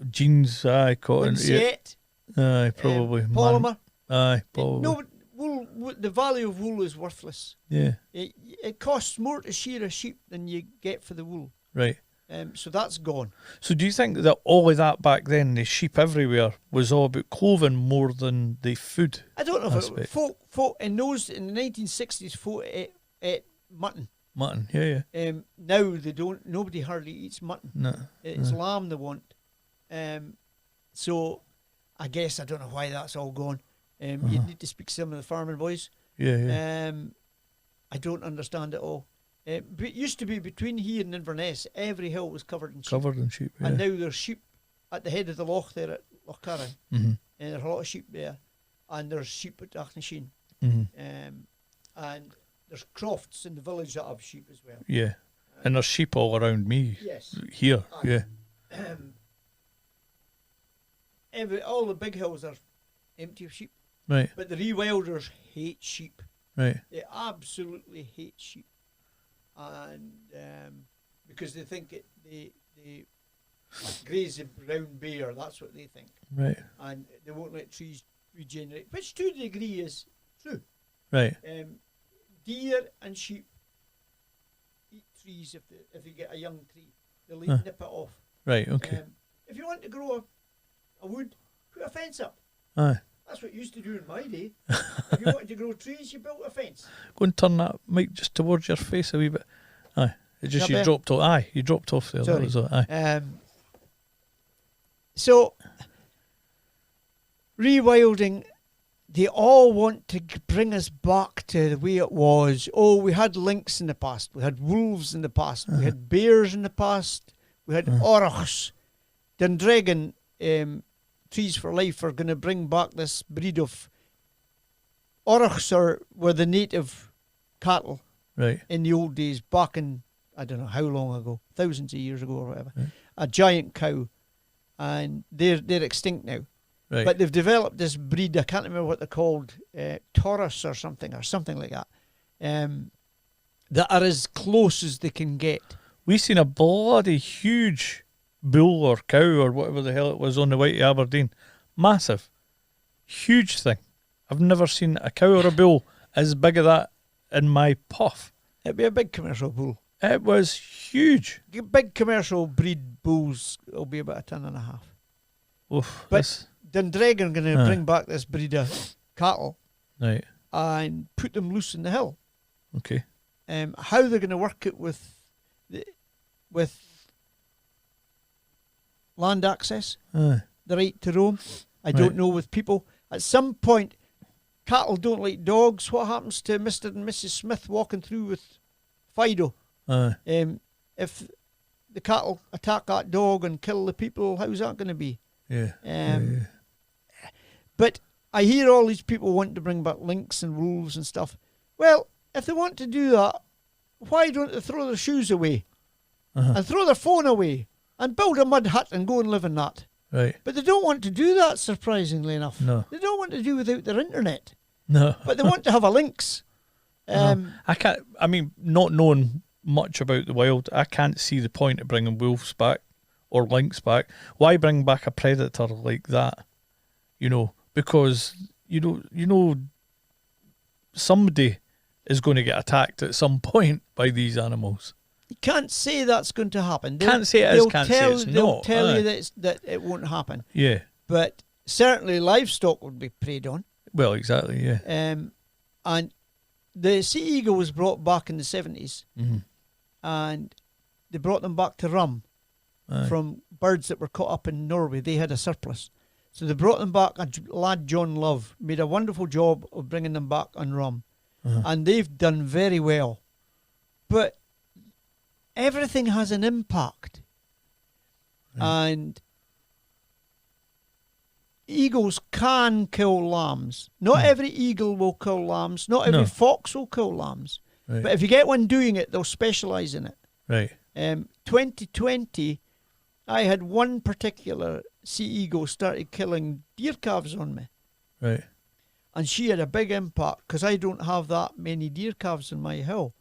Jeans, cotton. Linseed? Aye, probably. Polymer? Aye, probably. No, but wool, the value of wool is worthless. Yeah. It costs more to shear a sheep than you get for the wool. Right. So that's gone. So do you think that all of that back then, the sheep everywhere, was all about clothing more than the food? I don't know if folk in the 1960s, folk ate mutton. Mutton, yeah. Now they don't. Nobody hardly eats mutton. No. It's lamb they want. So I guess I don't know why that's all gone. You need to speak to some of the farming boys. Yeah. I don't understand it all. It used to be between here and Inverness, every hill was covered in sheep. Yeah. And now there's sheep at the head of the loch there at Lochcarron. And there's a lot of sheep there. And there's sheep at Achnasheen. And there's crofts in the village that have sheep as well. Yeah. And there's sheep all around me. Yes. Here, yeah. All the big hills are empty of sheep. Right. But the Rewilders hate sheep. Right. They absolutely hate sheep. And because they think they graze the brown bear, that's what they think. Right. And they won't let trees regenerate, which to a degree is true. Right. Deer and sheep eat trees if they get a young tree. They'll nip it off. Right, okay. If you want to grow a wood, put a fence up. Aye. That's what you used to do in my day. If you wanted to grow trees, you built a fence. Go and turn that mic just towards your face a wee bit. Aye. It just you better? dropped off. Aye, you dropped off there. Sorry. That was all. Aye. So, rewilding, they all want to bring us back to the way it was. Oh, we had lynx in the past. We had wolves in the past. We had bears in the past. We had aurochs. Dundragon, Trees for Life are going to bring back this breed of aurochs were the native cattle in the old days, back in, I don't know how long ago, thousands of years ago or whatever. Right. A giant cow, and they're extinct now. Right. But they've developed this breed, I can't remember what they're called, Taurus or something like that, that are as close as they can get. We seen a bloody huge bull or cow or whatever the hell it was on the way to Aberdeen. Massive. Huge thing. I've never seen a cow or a bull as big as that in my puff. It'd be a big commercial bull. It was huge. Big commercial breed bulls will be about 1.5 tons. Oof. But Dundragon are going to bring back this breed of cattle, right, and put them loose in the hill. Okay. How they're going to work it with land access, the right to roam, I don't know. With people, at some point, cattle don't like dogs. What happens to Mr. and Mrs. Smith walking through with Fido? If the cattle attack that dog and kill the people, how's that going to be? But I hear all these people want to bring back lynx and wolves and stuff. Well, if they want to do that, why don't they throw their shoes away and throw their phone away and build a mud hut and go and live in that? Right. But they don't want to do that, surprisingly enough. No. They don't want to do without their internet. No. But they want to have a lynx. No. I mean, not knowing much about the wild, I can't see the point of bringing wolves back or lynx back. Why bring back a predator like that? You know, because you know somebody is going to get attacked at some point by these animals. You can't say that's going to happen. Can't say it is, can't say it's they'll not. tell you that it won't happen. Yeah. But certainly livestock would be preyed on. Well, exactly, yeah. And the sea eagle was brought back in the 70s. Mm-hmm. And they brought them back to Rum from birds that were caught up in Norway. They had a surplus. So they brought them back, and lad John Love made a wonderful job of bringing them back on Rum. And they've done very well. But everything has an impact. And eagles can kill lambs. Not every eagle will kill lambs. Not every fox will kill lambs. Right. But if you get one doing it, they'll specialise in it. Right. 2020, I had one particular sea eagle started killing deer calves on me. Right. And she had a big impact because I don't have that many deer calves in my hill.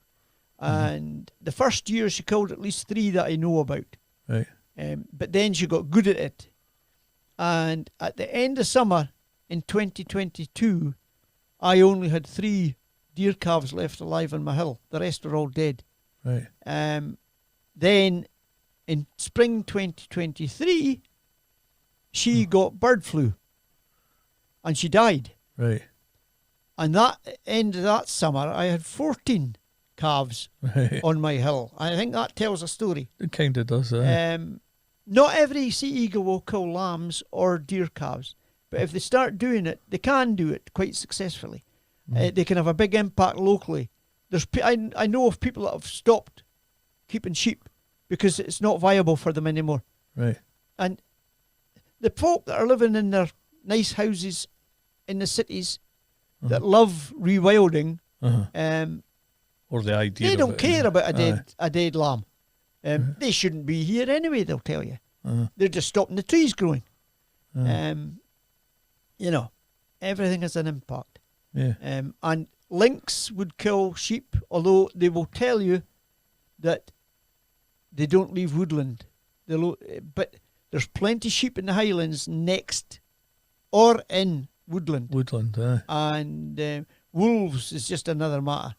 And the first year she killed at least 3 that I know about. Right. But then she got good at it. And at the end of summer in 2022, I only had 3 deer calves left alive on my hill. The rest were all dead. Right. Then in spring 2023, she got bird flu and she died. Right. And that end of that summer, I had 14 calves on my hill. I think that tells a story. It kind of does, Not every sea eagle will kill lambs or deer calves, but if they start doing it, they can do it quite successfully. They can have a big impact locally. I know of people that have stopped keeping sheep because it's not viable for them anymore. Right. And the folk that are living in their nice houses in the cities that love rewilding, or the idea they don't care about a dead lamb. They shouldn't be here anyway, they'll tell you. They're just stopping the trees growing. You know, everything has an impact. Yeah. And lynx would kill sheep, although they will tell you that they don't leave woodland. But there's plenty of sheep in the Highlands next or in woodland. And wolves is just another matter.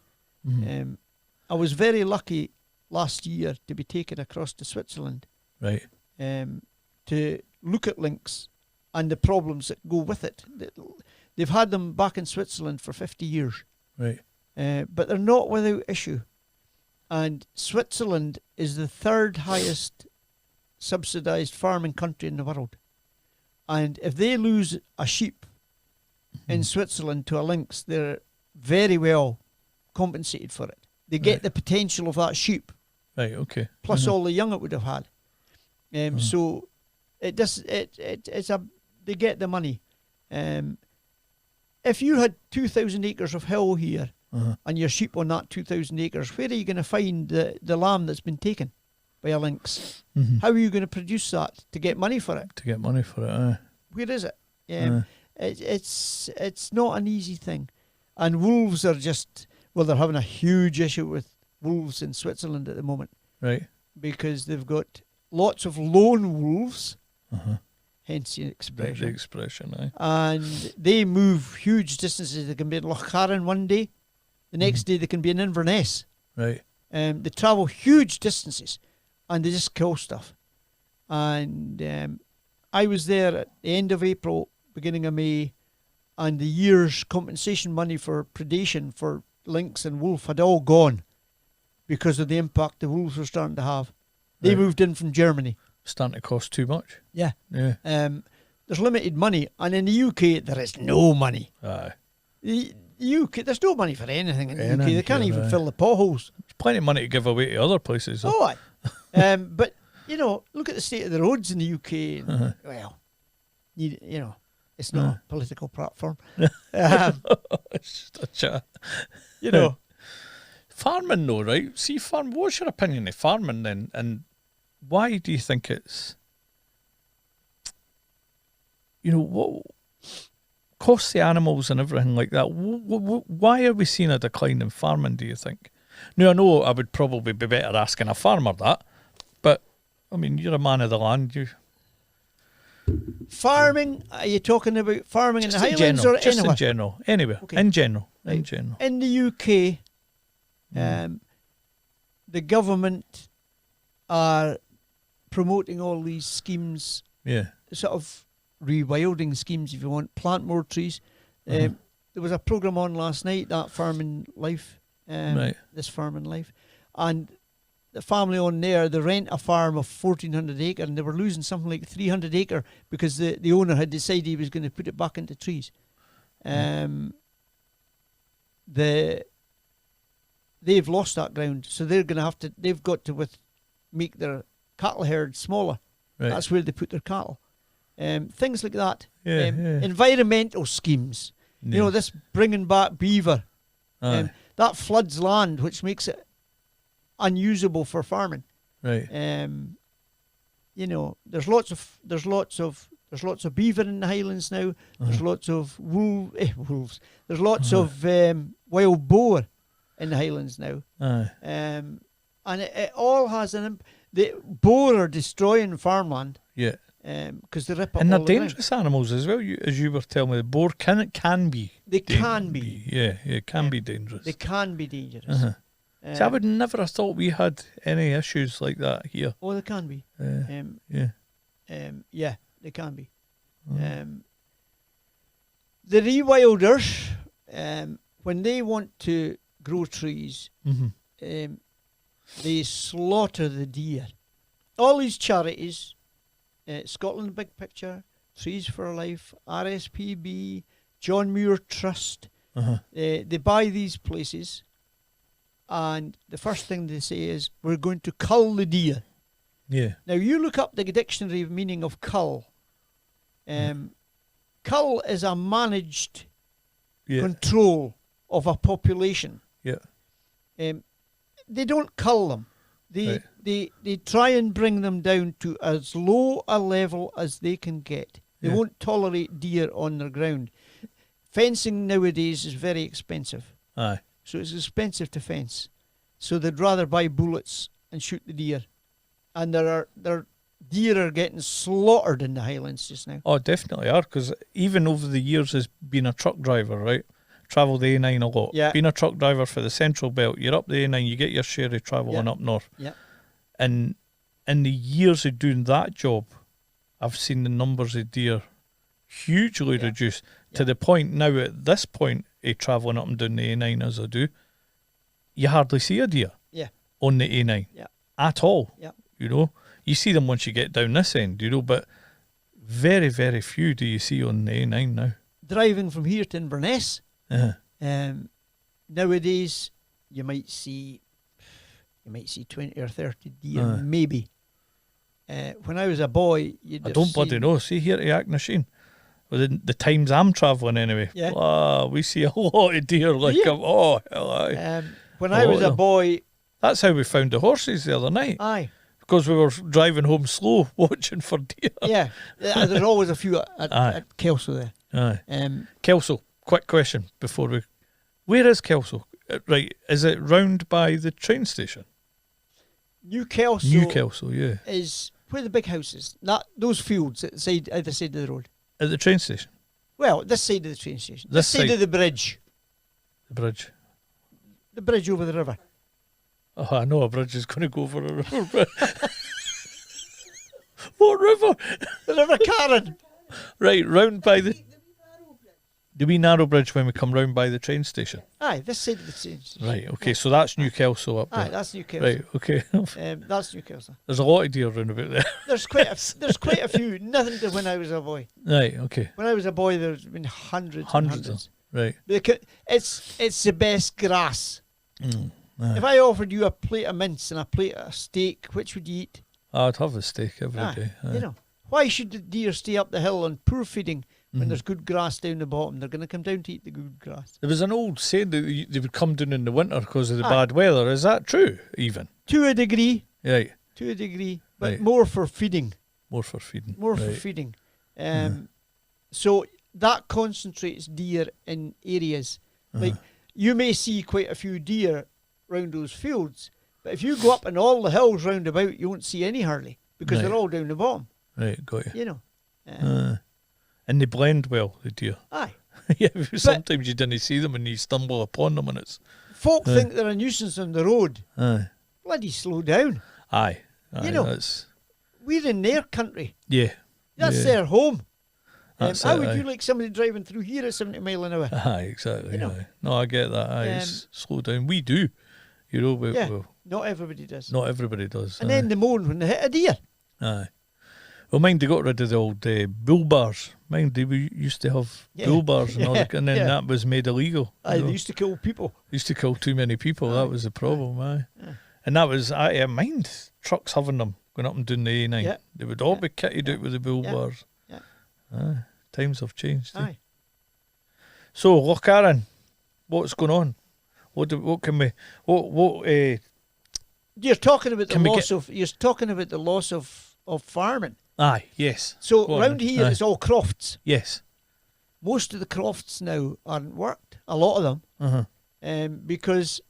I was very lucky last year to be taken across to Switzerland, right, to look at lynx and the problems that go with it. They've had them back in Switzerland for 50 years, right, but they're not without issue. And Switzerland is the 3rd highest subsidised farming country in the world. And if they lose a sheep in Switzerland to a lynx, they're very well compensated for it. They get the potential of that sheep. Right, okay. Plus all the young it would have had. So it does. They get the money. If you had 2,000 acres of hill here and your sheep on that 2,000 acres, where are you going to find the lamb that's been taken by a lynx? How are you going to produce that to get money for it? Where is it? It's not an easy thing. And wolves are just, well, they're having a huge issue with wolves in Switzerland at the moment. Right. Because they've got lots of lone wolves, hence the expression. The expression, aye. And they move huge distances. They can be in Lochcarron one day, the next day they can be in Inverness. Right. They travel huge distances and they just kill stuff. And I was there at the end of April, beginning of May, and the year's compensation money for predation for lynx and wolf had all gone because of the impact the wolves were starting to have. They moved in from Germany. Starting to cost too much. Yeah. Yeah. There's limited money, and in the UK there is no money. Aye. The UK, there's no money for anything in the UK. They can't even fill the potholes. There's plenty of money to give away to other places. Though. Oh, aye. But you know, look at the state of the roads in the UK. And, well, you know, it's not a political platform. It's just a chat. You know. Farming though, right? See, what's your opinion of farming then? And why do you think it's, you know, what costs the animals and everything like that? Why are we seeing a decline in farming, do you think? Now, I know I would probably be better asking a farmer that, but, I mean, you're a man of the land, Farming, are you talking about farming just in the Highlands or just anywhere? in general, anywhere, Okay. in general, Right. in general. In the UK, the government are promoting all these schemes, sort of rewilding schemes, if you want, plant more trees. There was a programme on last night, that Farming Life, this Farming Life, and the family on there, they rent a farm of 1,400 acre, and they were losing something like 300 acre because the owner had decided he was going to put it back into trees. They've lost that ground, so they're going to have to. They've got to make their cattle herd smaller. Right. That's where they put their cattle. Things like that. Environmental schemes. Yeah. You know, this bringing back beaver. That floods land, which makes it unusable for farming. Right. You know, there's lots of beaver in the Highlands now. There's lots of wolves. There's lots of wild boar in the Highlands now. And it all has the boar are destroying farmland. Yeah. Because they rip up. And they're dangerous animals as well. As you were telling me, the boar can be. They can be. Yeah, it can be dangerous. They can be dangerous. See, I would never have thought we had any issues like that here. Oh, they can be. Yeah, they can be. The rewilders, when they want to grow trees, they slaughter the deer. All these charities, Scotland Big Picture, Trees for Life, RSPB, John Muir Trust, they buy these places, and the first thing they say is, we're going to cull the deer. Yeah. Now, you look up the dictionary meaning of cull. Cull is a managed control of a population. Yeah. They don't cull them. They try and bring them down to as low a level as they can get. They won't tolerate deer on their ground. Fencing nowadays is very expensive. Aye. So it's expensive to fence. So they'd rather buy bullets and shoot the deer. And their deer are getting slaughtered in the Highlands just now. Oh, definitely are, because even over the years as being a truck driver, right? Travel the A9 a lot. Yeah. Being a truck driver for the Central Belt, you're up the A9, you get your share of travelling up north. Yeah. And in the years of doing that job, I've seen the numbers of deer hugely reduced to the point now, at this point, of travelling up and down the A9 as I do, you hardly see a deer on the A9 at all. Yeah. You know, you see them once you get down this end, you know, but very, very few do you see on the A9 now. Driving from here to Inverness, nowadays you might see 20 or 30 deer, maybe. When I was a boy, I don't bloody know. See here to Acknasheen, the times I'm travelling anyway. Yeah. We see a lot of deer. Like, hello. When I was a boy, that's how we found the horses the other night. Aye. Because we were driving home slow, watching for deer. Yeah, there's always a few at Kelso there. Aye. Kelso, quick question before we... Where is Kelso? Right, is it round by the train station? New Kelso, yeah. Is where the big house is. Not those fields at either side of the road. At the train station? Well, this side of the train station. This side of the bridge. The bridge? The bridge over the river. Oh, I know a bridge is going to go over a river. What river? The River Carron. Right, round by the wee narrow bridge when we come round by the train station. Aye, this side of the train station. Right, okay, so that's New Kelso up there. Aye, that's New Kelso. Right, okay. That's New Kelso. There's a lot of deer round about there. There's quite a few. Nothing to when I was a boy. Right, okay. When I was a boy, there's been hundreds. Right. It's the best grass. If I offered you a plate of mince and a plate of steak, which would you eat? I'd have a steak every day. You know, why should the deer stay up the hill on poor feeding when there's good grass down the bottom? They're going to come down to eat the good grass. There was an old saying that they would come down in the winter because of the bad weather. Is that true, even? To a degree. Right. To a degree, but more for feeding. More for feeding. More for feeding. So that concentrates deer in areas. Like, you may see quite a few deer round those fields, but if you go up in all the hills round about, you won't see any hardly because they're all down the bottom. Right, got you. You know. And they blend well, the deer. Aye. Yeah, sometimes you didn't see them and you stumble upon them and it's... Folk think they're a nuisance on the road. Aye. bloody slow down. Aye. You know, that's, we're in their country. yeah. That's yeah. their home. That's How it, would aye. you like somebody driving through here at 70 mile an hour? Aye, exactly. You know. Aye. No, I get that. Aye, it's slow down. We do. You know, Yeah, well, not everybody does. not everybody does. And aye. then they moan when they hit a deer. Aye. Well, mind they got rid of the old bull bars. Mind we used to have Yeah. bull bars and all that, and then Yeah. that was made illegal. Aye, you they know. used to kill people. Used to kill too many people. Aye. That was the problem. Aye. Yeah. And that was I mind trucks having them going up and down the A9. Yeah. They would all Yeah. be kitted out with the bull Yeah. bars. Yeah. Aye. Times have changed. Aye. So, Lochcarron, what's going on? What can we? What? You're talking about the Can we loss of. You're talking about the loss of farming. Aye. Yes. So Go on round then. here Aye. it's all crofts. Yes. Most of the crofts now aren't worked. A lot of them, because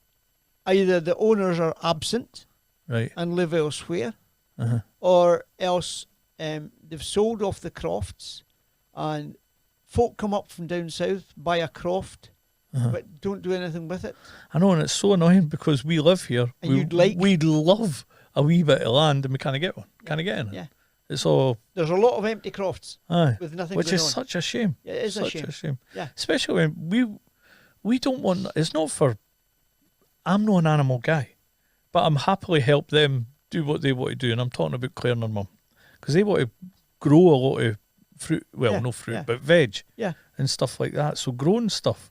either the owners are absent Right. and live elsewhere, Uh-huh. or else they've sold off the crofts, and folk come up from down south, buy a croft, but don't do anything with it. I know, and it's so annoying because we live here. And we'd love a wee bit of land, and we can't get one. Can't get in it. Yeah. It's all There's a lot of empty crofts aye, with nothing which going is on. such a shame. Yeah, it is such a shame. Yeah. Especially when we don't want. It's not for. I'm not an animal guy, but I'm happily help them do what they want to do, and I'm talking about Claire and her mum because they want to grow a lot of fruit. Well, Yeah, no fruit, yeah. but veg. Yeah. And stuff like that. So growing stuff,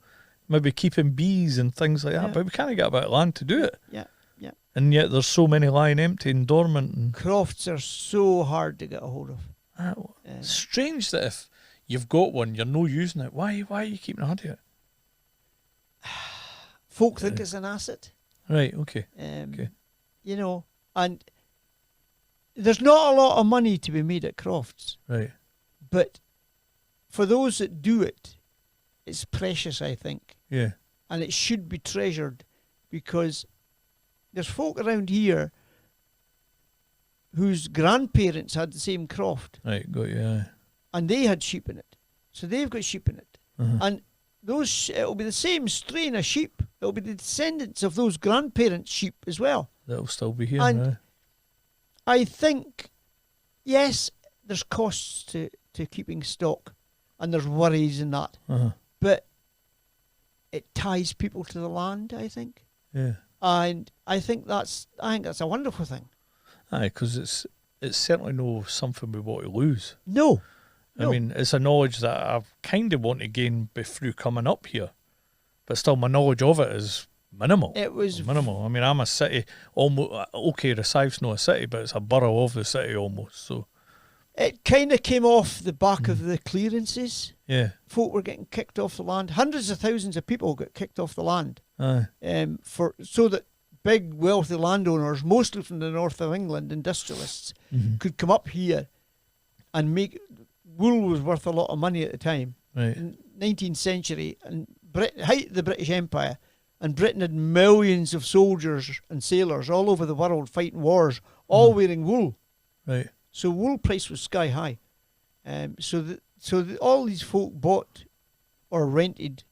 maybe keeping bees and things like that. Yeah. But we can't get a bit of land to do it. Yeah, yeah. And yet there's so many lying empty and dormant. And Crofts are so hard to get a hold of. strange that if you've got one, you're no using it. Why are you keeping hold of it? Folk think it's an asset. Right, okay. Okay. You know, and there's not a lot of money to be made at crofts, Right. but for those that do it, it's precious, I think, Yeah. and it should be treasured, because there's folk around here whose grandparents had the same croft, Right, got you. Aye. and they had sheep in it, so they've got sheep in it, and it'll be the same strain of sheep. It'll be the descendants of those grandparents' sheep as well. That'll still be here. And aye. I think, yes, there's costs to keeping stock, and there's worries in that, but it ties people to the land, I think. Yeah. And I think that's a wonderful thing. Aye, because it's certainly no something we want to lose. No. I mean, it's a knowledge that I kind of want to gain through coming up here, but still my knowledge of it is minimal. It was minimal. I mean, I'm a city, almost, okay, Reciffe's not a city, but it's a borough of the city almost, so. It kind of came off the back of the clearances. Yeah. Folk were getting kicked off the land. Hundreds of thousands of people got kicked off the land. Aye. So that big wealthy landowners, mostly from the north of England, industrialists, could come up here and make. Wool was worth a lot of money at the time. Right. In 19th century, and height of the British Empire, and Britain had millions of soldiers and sailors all over the world fighting wars, all wearing wool. Right. So wool price was sky high. So all these folk bought or rented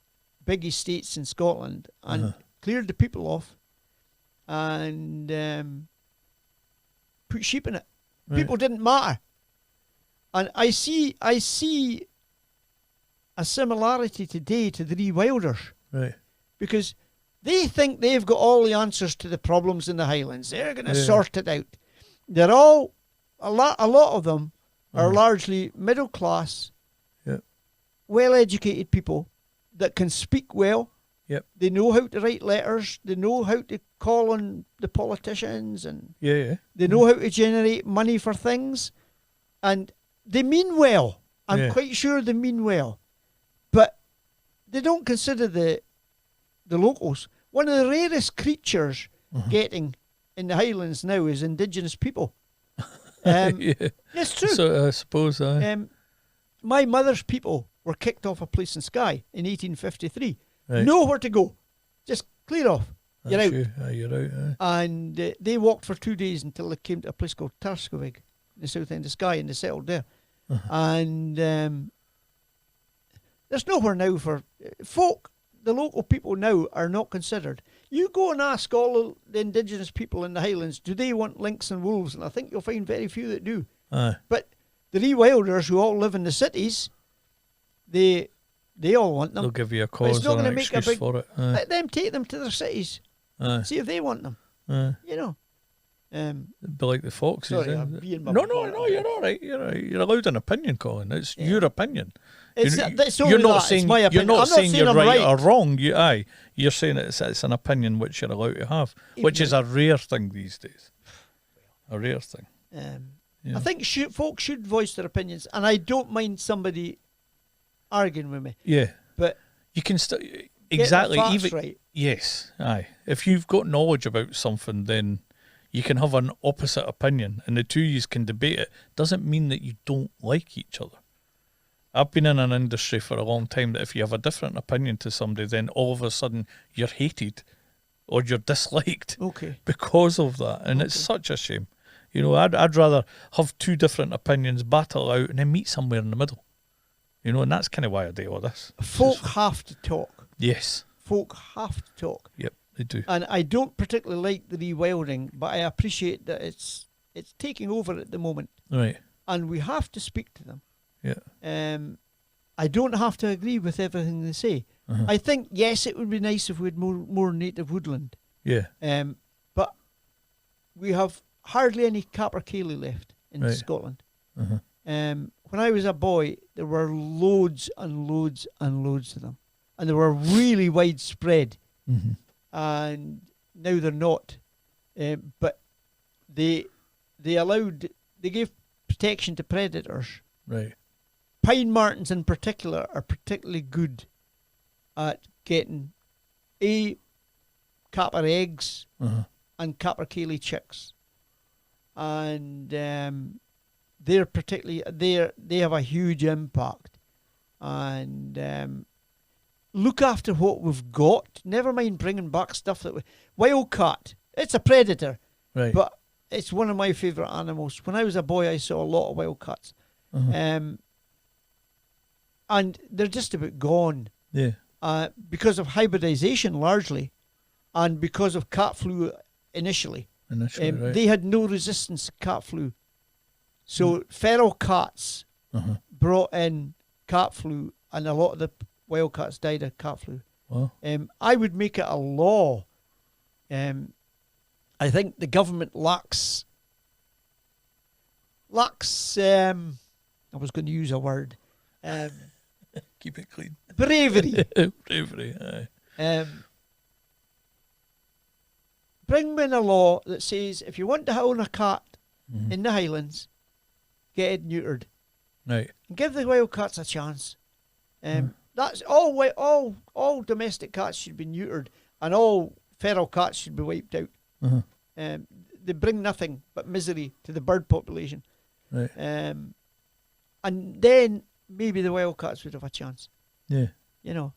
big estates in Scotland and cleared the people off and put sheep in it. Right. People didn't matter. And I see a similarity today to the Rewilders, Right. because they think they've got all the answers to the problems in the Highlands. They're going to sort it out. They're all, a lot of them are largely middle class, well-educated people that can speak well. Yep. They know how to write letters. They know how to call on the politicians, and Yeah. they know how to generate money for things. And they mean well. I'm quite sure they mean well. But they don't consider the locals. One of the rarest creatures getting in the Highlands now is indigenous people. Yeah. It's true. So I suppose. My mother's people were kicked off a place in Skye in 1853. Right. Nowhere to go. Just clear off. You're out. You're out. And they walked for 2 days until they came to a place called Tarscovig, in the south end of Skye, and they settled there. And there's nowhere now for folk. The local people now are not considered. You go and ask all the indigenous people in the Highlands, do they want lynx and wolves? And I think you'll find very few that do. But the rewilders who all live in the cities, they all want them. They'll give you a cause or an excuse for it. Let them take them to their cities. See if they want them. You know. It'd be like the foxes. Sorry, I'm being No, you're all right. You're allowed an opinion, Colin. It's your opinion. You're not saying my opinion. You're not saying you're right or wrong. You're saying it's an opinion which you're allowed to have, which is a rare thing these days. A rare thing. I think folks should voice their opinions, and I don't mind somebody arguing with me. Yeah, but you can still exactly get the facts even right. Yes, aye. If you've got knowledge about something, then you can have an opposite opinion, and the two of you can debate it. Doesn't mean that you don't like each other. I've been in an industry for a long time that if you have a different opinion to somebody, then all of a sudden you're hated or you're disliked because of that. And it's such a shame. You know, I'd rather have two different opinions, battle out, and then meet somewhere in the middle. You know, and that's kind of why I do all this. Folk have to talk. Yes. Folk have to talk. Yep, they do. And I don't particularly like the rewilding, but I appreciate that it's taking over at the moment. Right. And we have to speak to them. Yeah. I don't have to agree with everything they say. I think, yes, it would be nice if we had more native woodland. Yeah. But we have hardly any capercaillie left in Scotland. When I was a boy, there were loads and loads and loads of them. And they were really widespread. And now they're not. But they gave protection to predators. Right. Pine martens in particular are particularly good at getting capper eggs and capercaillie chicks, and they're particularly they have a huge impact. And look after what we've got. Never mind bringing back stuff that wildcat. It's a predator, right? But it's one of my favourite animals. When I was a boy, I saw a lot of wildcats. And they're just about gone. Yeah. Because of hybridization largely, and because of cat flu initially. Right. They had no resistance to cat flu. So feral cats brought in cat flu, and a lot of the wildcats died of cat flu. Wow. I would make it a law. I think the government lacks I was going to use a word. Keep it clean. Bravery. Bravery, aye. Bring in a law that says if you want to own a cat in the Highlands, get it neutered. Right. And give the wild cats a chance. That's all domestic cats should be neutered, and all feral cats should be wiped out. They bring nothing but misery to the bird population. Right. And then maybe the wildcats would have a chance. Yeah. You know.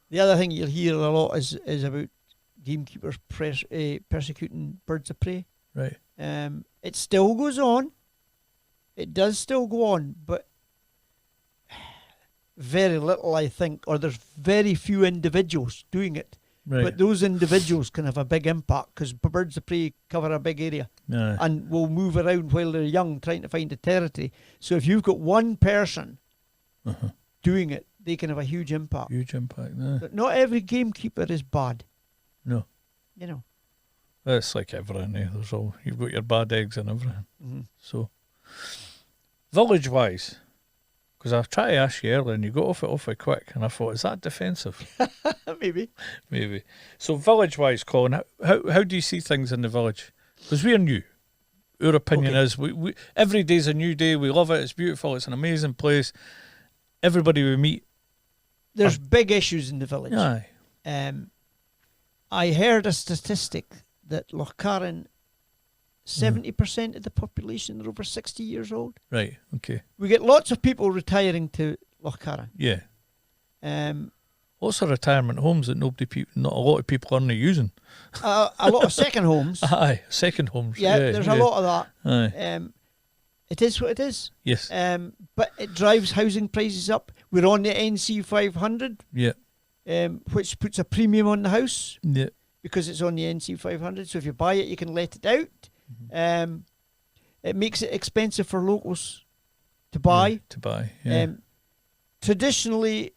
The other thing you'll hear a lot is about gamekeepers persecuting birds of prey. Right. It still goes on. It does still go on, but very little, I think, or there's very few individuals doing it. Right. But those individuals can have a big impact because birds of prey cover a big area and will move around while they're young trying to find a territory. So if you've got one person doing it, they can have a huge impact. Huge impact, yeah. But not every gamekeeper is bad. No. You know. It's like everything, eh? You've got your bad eggs and everything. So, village-wise, because I tried to ask you earlier and you got off it awfully quick, and I thought, is that defensive? Maybe. So village-wise, Colin, how do you see things in the village? Because we're new. Our opinion is we every day's a new day. We love it. It's beautiful. It's an amazing place. Everybody we meet. There's big issues in the village. Aye. I heard a statistic that Lochcarron, 70% of the population are over 60 years old. Right, okay. We get lots of people retiring to Lochcarron. Yeah. Lots of retirement homes that not a lot of people aren't using. A lot of second homes. Aye, second homes. Yeah, there's a lot of that. Aye. It is what it is. Yes. But it drives housing prices up. We're on the NC 500. Yeah. which puts a premium on the house. Yeah. Because it's on the NC 500. So if you buy it, you can let it out. Mm-hmm. It makes it expensive for locals to buy. Yeah. Traditionally,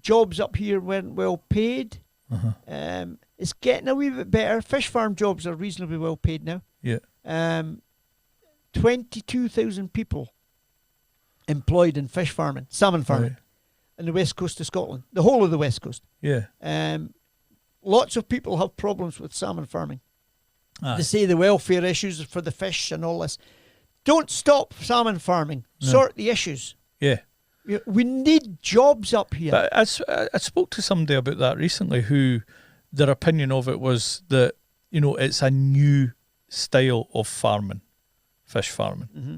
jobs up here weren't well paid. Uh-huh. It's getting a wee bit better. Fish farm jobs are reasonably well paid now. Yeah. 22,000 people employed in fish farming, salmon farming, in the west coast of Scotland, the whole of the west coast. Yeah. Lots of people have problems with salmon farming. They say the welfare issues for the fish and all this. Don't stop salmon farming. No. Sort the issues. Yeah. We need jobs up here. But I spoke to somebody about that recently who their opinion of it was that, it's a new style of farming, fish farming. Mm-hmm.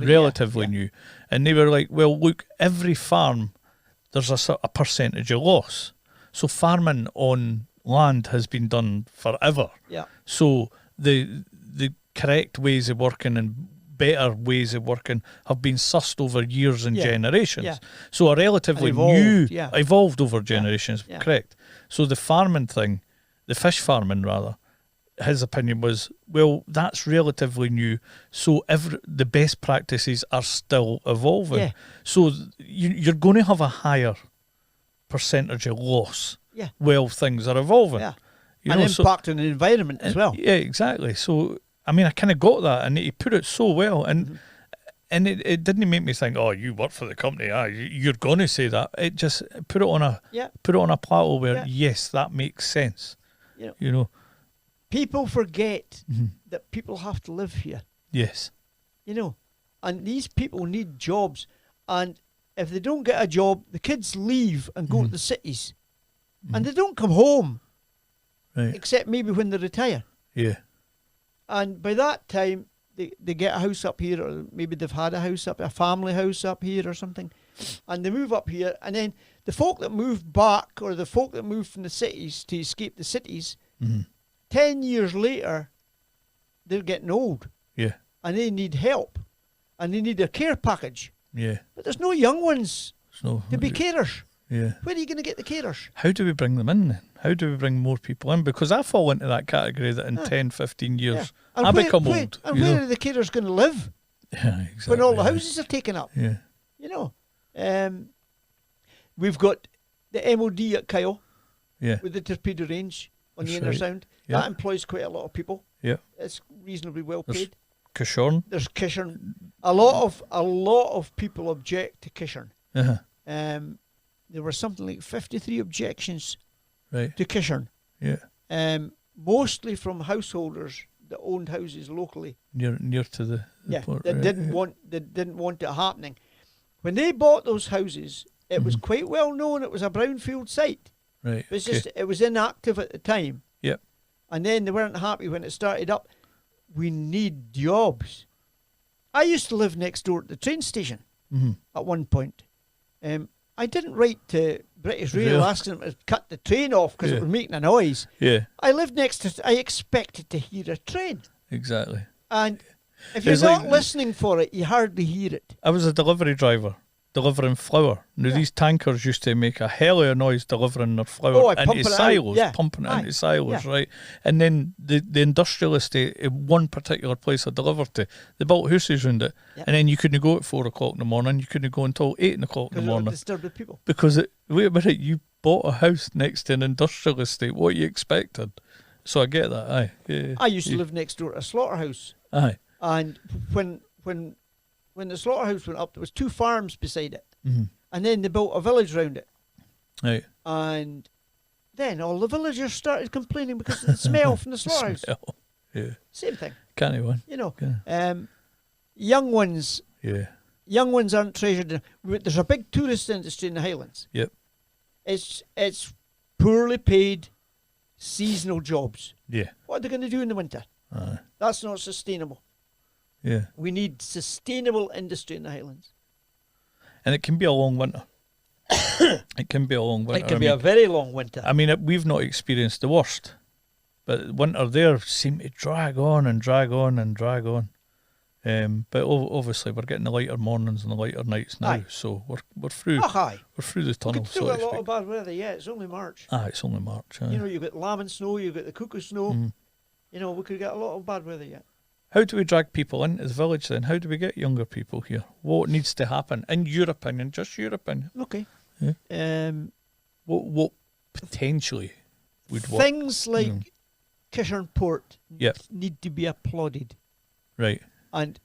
Relatively new. And they were like, well, look, every farm, there's a percentage of loss. So farming on land has been done forever. Yeah. So the correct ways of working and better ways of working have been sussed over years and generations. Yeah. So a relatively evolved over generations, correct. So the farming thing, the fish farming rather, his opinion was, well, that's relatively new, so the best practices are still evolving. Yeah. So you're going to have a higher percentage of loss while things are evolving. Yeah. Impact on the environment as well. Yeah, exactly. So, I mean, I kind of got that, and he put it so well, and it didn't make me think, oh, you work for the company, you're going to say that. It just put it on a plateau where, yes, that makes sense. People forget that people have to live here. Yes. And these people need jobs, and if they don't get a job, the kids leave and go to the cities, and they don't come home, except maybe when they retire. Yeah. And by that time, they get a house up here, or maybe they've had a family house up here or something, and they move up here, and then the folk that move back, or the folk that move from the cities to escape the cities, 10 years later, they're getting old. Yeah. And they need help, and they need a care package. Yeah. But there's no young ones to be carers. Yeah. Where are you going to get the carers? How do we bring them in then? How do we bring more people in? Because I fall into that category that in 10, 15 years, I become old. And where are the carers going to live? Yeah, exactly. When all the houses are taken up. Yeah. We've got the MOD at Kyle with the torpedo range on the inner sound. Yeah. That employs quite a lot of people. Yeah. It's reasonably well paid. Kishorn. There's Kishorn. A lot of people object to Kishorn. Uh-huh. There were something like 53 objections to Kishorn. Yeah. Mostly from householders that owned houses locally. Near to the port. That didn't want it happening. When they bought those houses, it was quite well known it was a brownfield site. Right. It was inactive at the time. Yep. And then they weren't happy when it started up. We need jobs. I used to live next door at the train station at one point. I didn't write to British Rail asking them to cut the train off because it was making a noise. Yeah. I lived next to I expected to hear a train. Exactly. And if you're not listening for it, you hardly hear it. I was a delivery driver delivering flour. Now, these tankers used to make a hell of a noise delivering their flour into silos, pumping it into silos, right? And then the industrial estate in one particular place I delivered to, they built houses around it, and then you couldn't go at 4 o'clock in the morning, you couldn't go until 8 o'clock in the morning. Because it would disturb the people. Because, wait a minute, you bought a house next to an industrial estate, what you expected? So I get that, aye. Yeah, I used to live next door to a slaughterhouse. Aye. And when the slaughterhouse went up, there was 2 farms beside it. And then they built a village round it. Right. And then all the villagers started complaining because of the smell from the slaughterhouse. Yeah. Same thing. Canny one. Young ones. Yeah. Young ones aren't treasured. There's a big tourist industry in the Highlands. Yep. It's poorly paid, seasonal jobs. Yeah. What are they going to do in the winter? That's not sustainable. Yeah. We need sustainable industry in the Highlands. And it can be a long winter. It can be a long winter. It can be a very long winter. I mean, we've not experienced the worst, but winter there seemed to drag on and drag on and drag on. But obviously we're getting the lighter mornings and the lighter nights now, so we're through. We're through the tunnel. We've still got a lot of bad weather. Yeah, it's only March. It's only March. You know, you've got lambing snow, you've got the cuckoo snow. You know, we could get a lot of bad weather yet. How do we drag people into the village then? How do we get younger people here? What needs to happen, in your opinion? Just your opinion. Okay. Yeah. What potentially would work? Things like Kishern Port need to be applauded. Right. And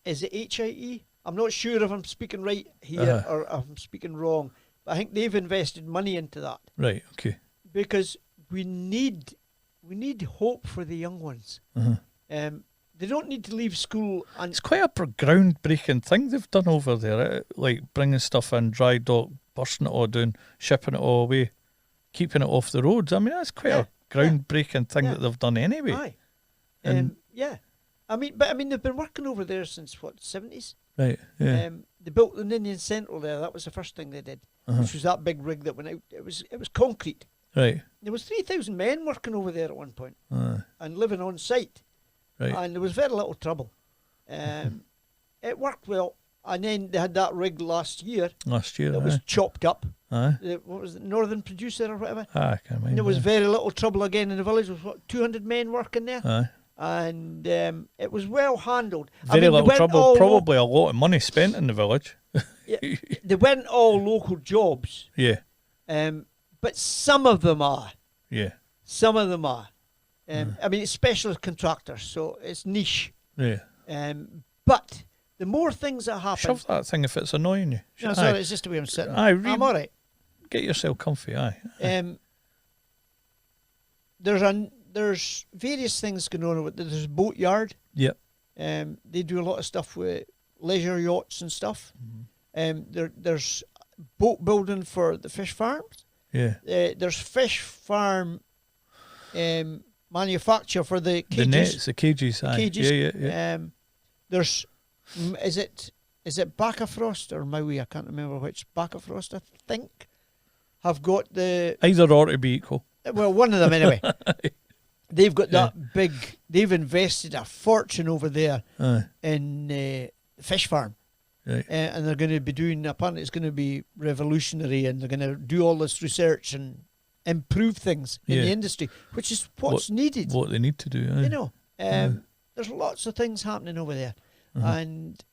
is it HIE? I'm not sure if I'm speaking right here or if I'm speaking wrong, but I think they've invested money into that. Right, okay. Because we need hope for the young ones. They don't need to leave school. And it's quite a groundbreaking thing they've done over there, like bringing stuff in, dry dock, bursting it all down, shipping it all away, keeping it off the roads. I mean, that's quite a groundbreaking thing that they've done anyway. Aye. I mean, they've been working over there since, what, 70s? Right, yeah. They built an Indian Central there. That was the first thing they did, which was that big rig that went out. It was concrete. Right. There was 3,000 men working over there at one point and living on site. Right. And there was very little trouble. It worked well. And then they had that rig last year. That was chopped up. What was it, Northern Producer or whatever? I can't remember. And there was very little trouble again in the village. There was, what, 200 men working there? And it was well handled. Very little trouble, probably a lot of money spent in the village. They weren't all local jobs. Yeah. But some of them are. Yeah. Some of them are. I mean, it's specialist contractors, so it's niche. Yeah. But the more things that happen... Shove that thing if it's annoying you. No, sorry, it's just the way I'm sitting. I'm all right. Get yourself comfy, There's various things going on. There's a boat yard. Yep. They do a lot of stuff with leisure yachts and stuff. There's boat building for the fish farms. Yeah. There's fish farm manufacture for the cages. The nets, the cages. Cages. Yeah. There's, is it Baccafrost or Maui? I can't remember which. Baccafrost, I think, have got the... Either or to be equal. Well, one of them anyway. They've got that big... They've invested a fortune over there in the fish farm. Right. And they're going to be doing... Apparently it's going to be revolutionary, and they're going to do all this research and improve things in the industry, which is what's needed. What they need to do. You know, there's lots of things happening over there. And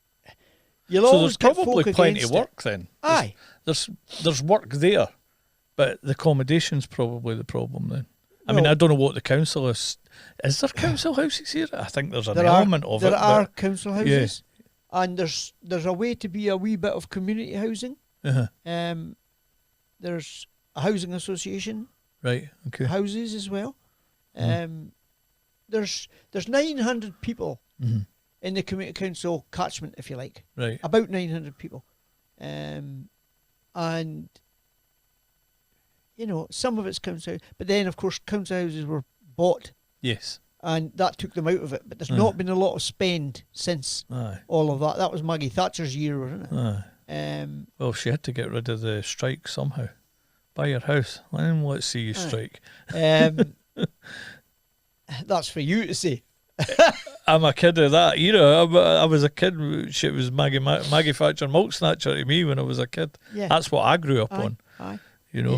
you'll always get folk against it. So there's probably plenty of work then. Aye. There's work there, but the accommodation's probably the problem then. I mean, I don't know what the council is. Is there council houses here? I think there's an element of it. There are council houses. Yeah. And there's a way to be a wee bit of community housing. There's a housing association. Right, okay. Houses as well. There's 900 people in the community council catchment, if you like. Right. About 900 people. And, you know, some of it's council, but then, of course, council houses were bought. Yes. And that took them out of it. But there's not been a lot of spend since all of that. That was Maggie Thatcher's year, wasn't it? Well, she had to get rid of the strike somehow. Buy your house. Let's see you strike. That's for you to say. I'm a kid of that era. I was a kid. She was Maggie Thatcher Milk Snatcher to me when I was a kid. Yeah. That's what I grew up on. Aye. You know.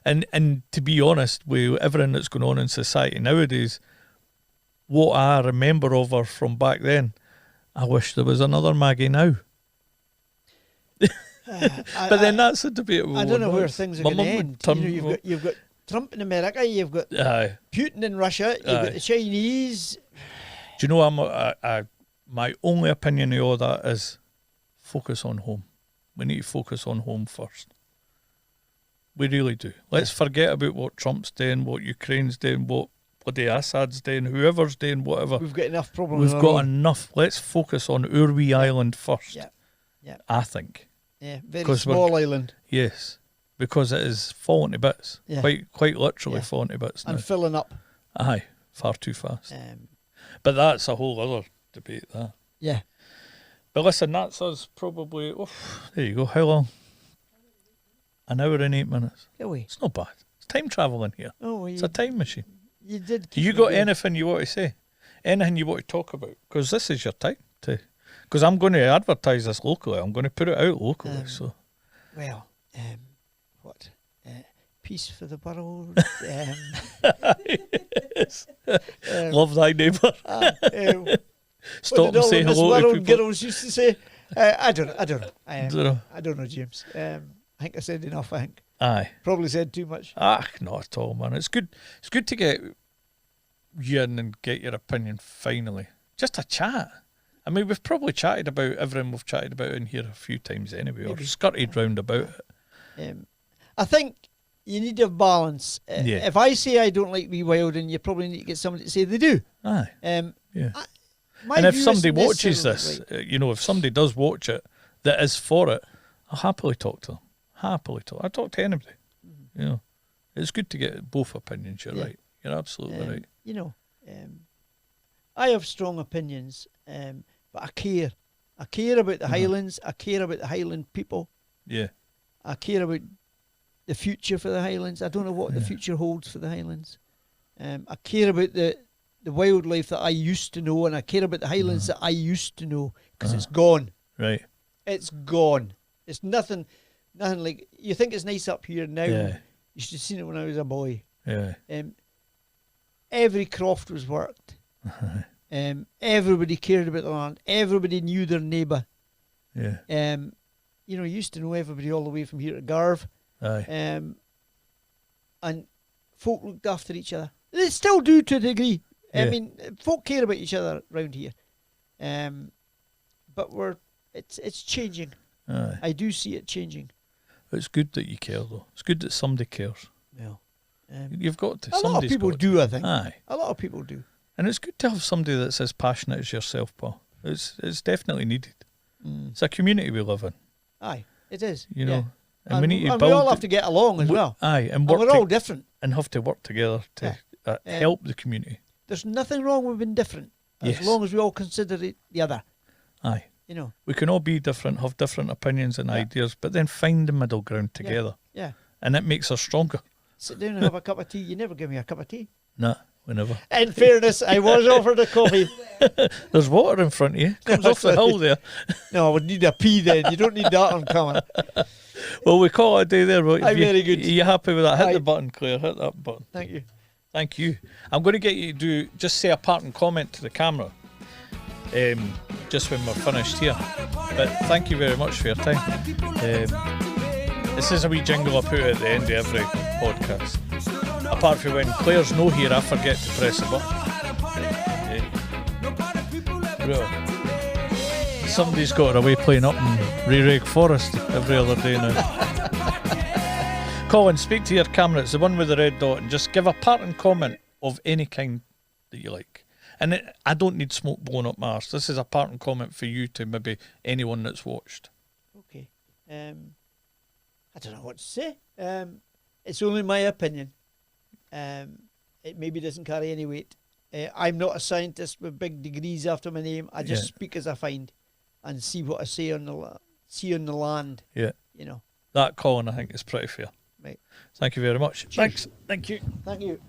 And to be honest, with everything that's going on in society nowadays, what I remember of her from back then, I wish there was another Maggie now. But then that's a debatable. I don't know where things are going to end. You know, you've got Trump in America, you've got Putin in Russia, you've got the Chinese. Do you know, my only opinion of all that is focus on home. We need to focus on home first. We really do. Let's forget about what Trump's doing, what Ukraine's doing, what bloody Assad's doing, whoever's doing whatever. We've got enough problems. We've got enough. Let's focus on our wee island first. Yeah. I think. Yeah, very small island. Yes, because it is falling to bits. Yeah. Quite literally falling to bits now. And filling up. Aye, far too fast. But that's a whole other debate, that. Yeah. But listen, that's us probably... Oh, there you go. How long? An hour and 8 minutes. It's not bad. It's time travelling here. It's a time machine. You did. You got anything you want to say? Anything you want to talk about? Because this is your time Because I'm going to advertise this locally. I'm going to put it out locally. Well, what? Peace for the world. Yes. Love thy neighbour. Stop and say hello to people. Girls used to say. I don't know. I don't know, James. I think I said enough. I think. Aye. Probably said too much. Not at all, man. It's good. It's good to get you in and get your opinion finally. Just a chat. I mean, we've probably chatted about everything we've chatted about in here a few times anyway, or skirted round about it. I think you need a balance. If I say I don't like Rewilding, you probably need to get somebody to say they do. Aye. Yeah. And if somebody watches this, if somebody does watch it that is for it, I'll happily talk to them. I talk to anybody. Mm-hmm. It's good to get both opinions. You're right. You're absolutely right. I have strong opinions, but I care. I care about the Highlands. I care about the Highland people. Yeah. I care about the future for the Highlands. I don't know what the future holds for the Highlands. I care about the wildlife that I used to know, and I care about the Highlands that I used to know, because it's gone. Right. It's gone. It's nothing like, you think it's nice up here now. Yeah. You should have seen it when I was a boy. Yeah. Every croft was worked. Everybody cared about the land. Everybody knew their neighbour. Yeah. You used to know everybody all the way from here to Garve. Aye. And folk looked after each other. They still do to a degree. I mean, folk care about each other around here. But it's changing. Aye. I do see it changing. It's good that you care, though. It's good that somebody cares. Well, you've got to. A lot of people do, I think. Aye. A lot of people do. And it's good to have somebody that's as passionate as yourself, Paul. It's definitely needed. It's a community we live in. Aye, it is. And we need to build. We all have to get along as well. Aye, and we're all different. And have to work together to help the community. There's nothing wrong with being different, as long as we all consider it the other. Aye. We can all be different, have different opinions and ideas, but then find the middle ground together. Yeah. And it makes us stronger. Sit down and have a cup of tea. You never give me a cup of tea. Nah, we never. In fairness, I was offered a coffee. There's water in front of you. Comes off the hill there. No, I would need a pee then. You don't need that on camera. Well, we call it a day there. I'm very good. Are you happy with that? Hit the button, Claire. Hit that button. Thank you. Thank you. I'm going to get you to just say a parting comment to the camera just when we're finished here. But thank you very much for your time. This is a wee jingle I put at the end of every podcast. Apart from when Claire's no here, I forget to press the button. Well, somebody's got her away playing up in Reraig Forest every other day now. Colin, speak to your camera. It's the one with the red dot, and just give a parting comment of any kind that you like. And I don't need smoke blowing up my arse. This is a parting comment for you to maybe anyone that's watched. Okay. I don't know what to say. It's only my opinion. It maybe doesn't carry any weight. I'm not a scientist with big degrees after my name. I just speak as I find and see what I say on the land. Yeah. That, Colin, I think is pretty fair. Right. Thank you very much. Cheers. Thanks. Thank you. Thank you.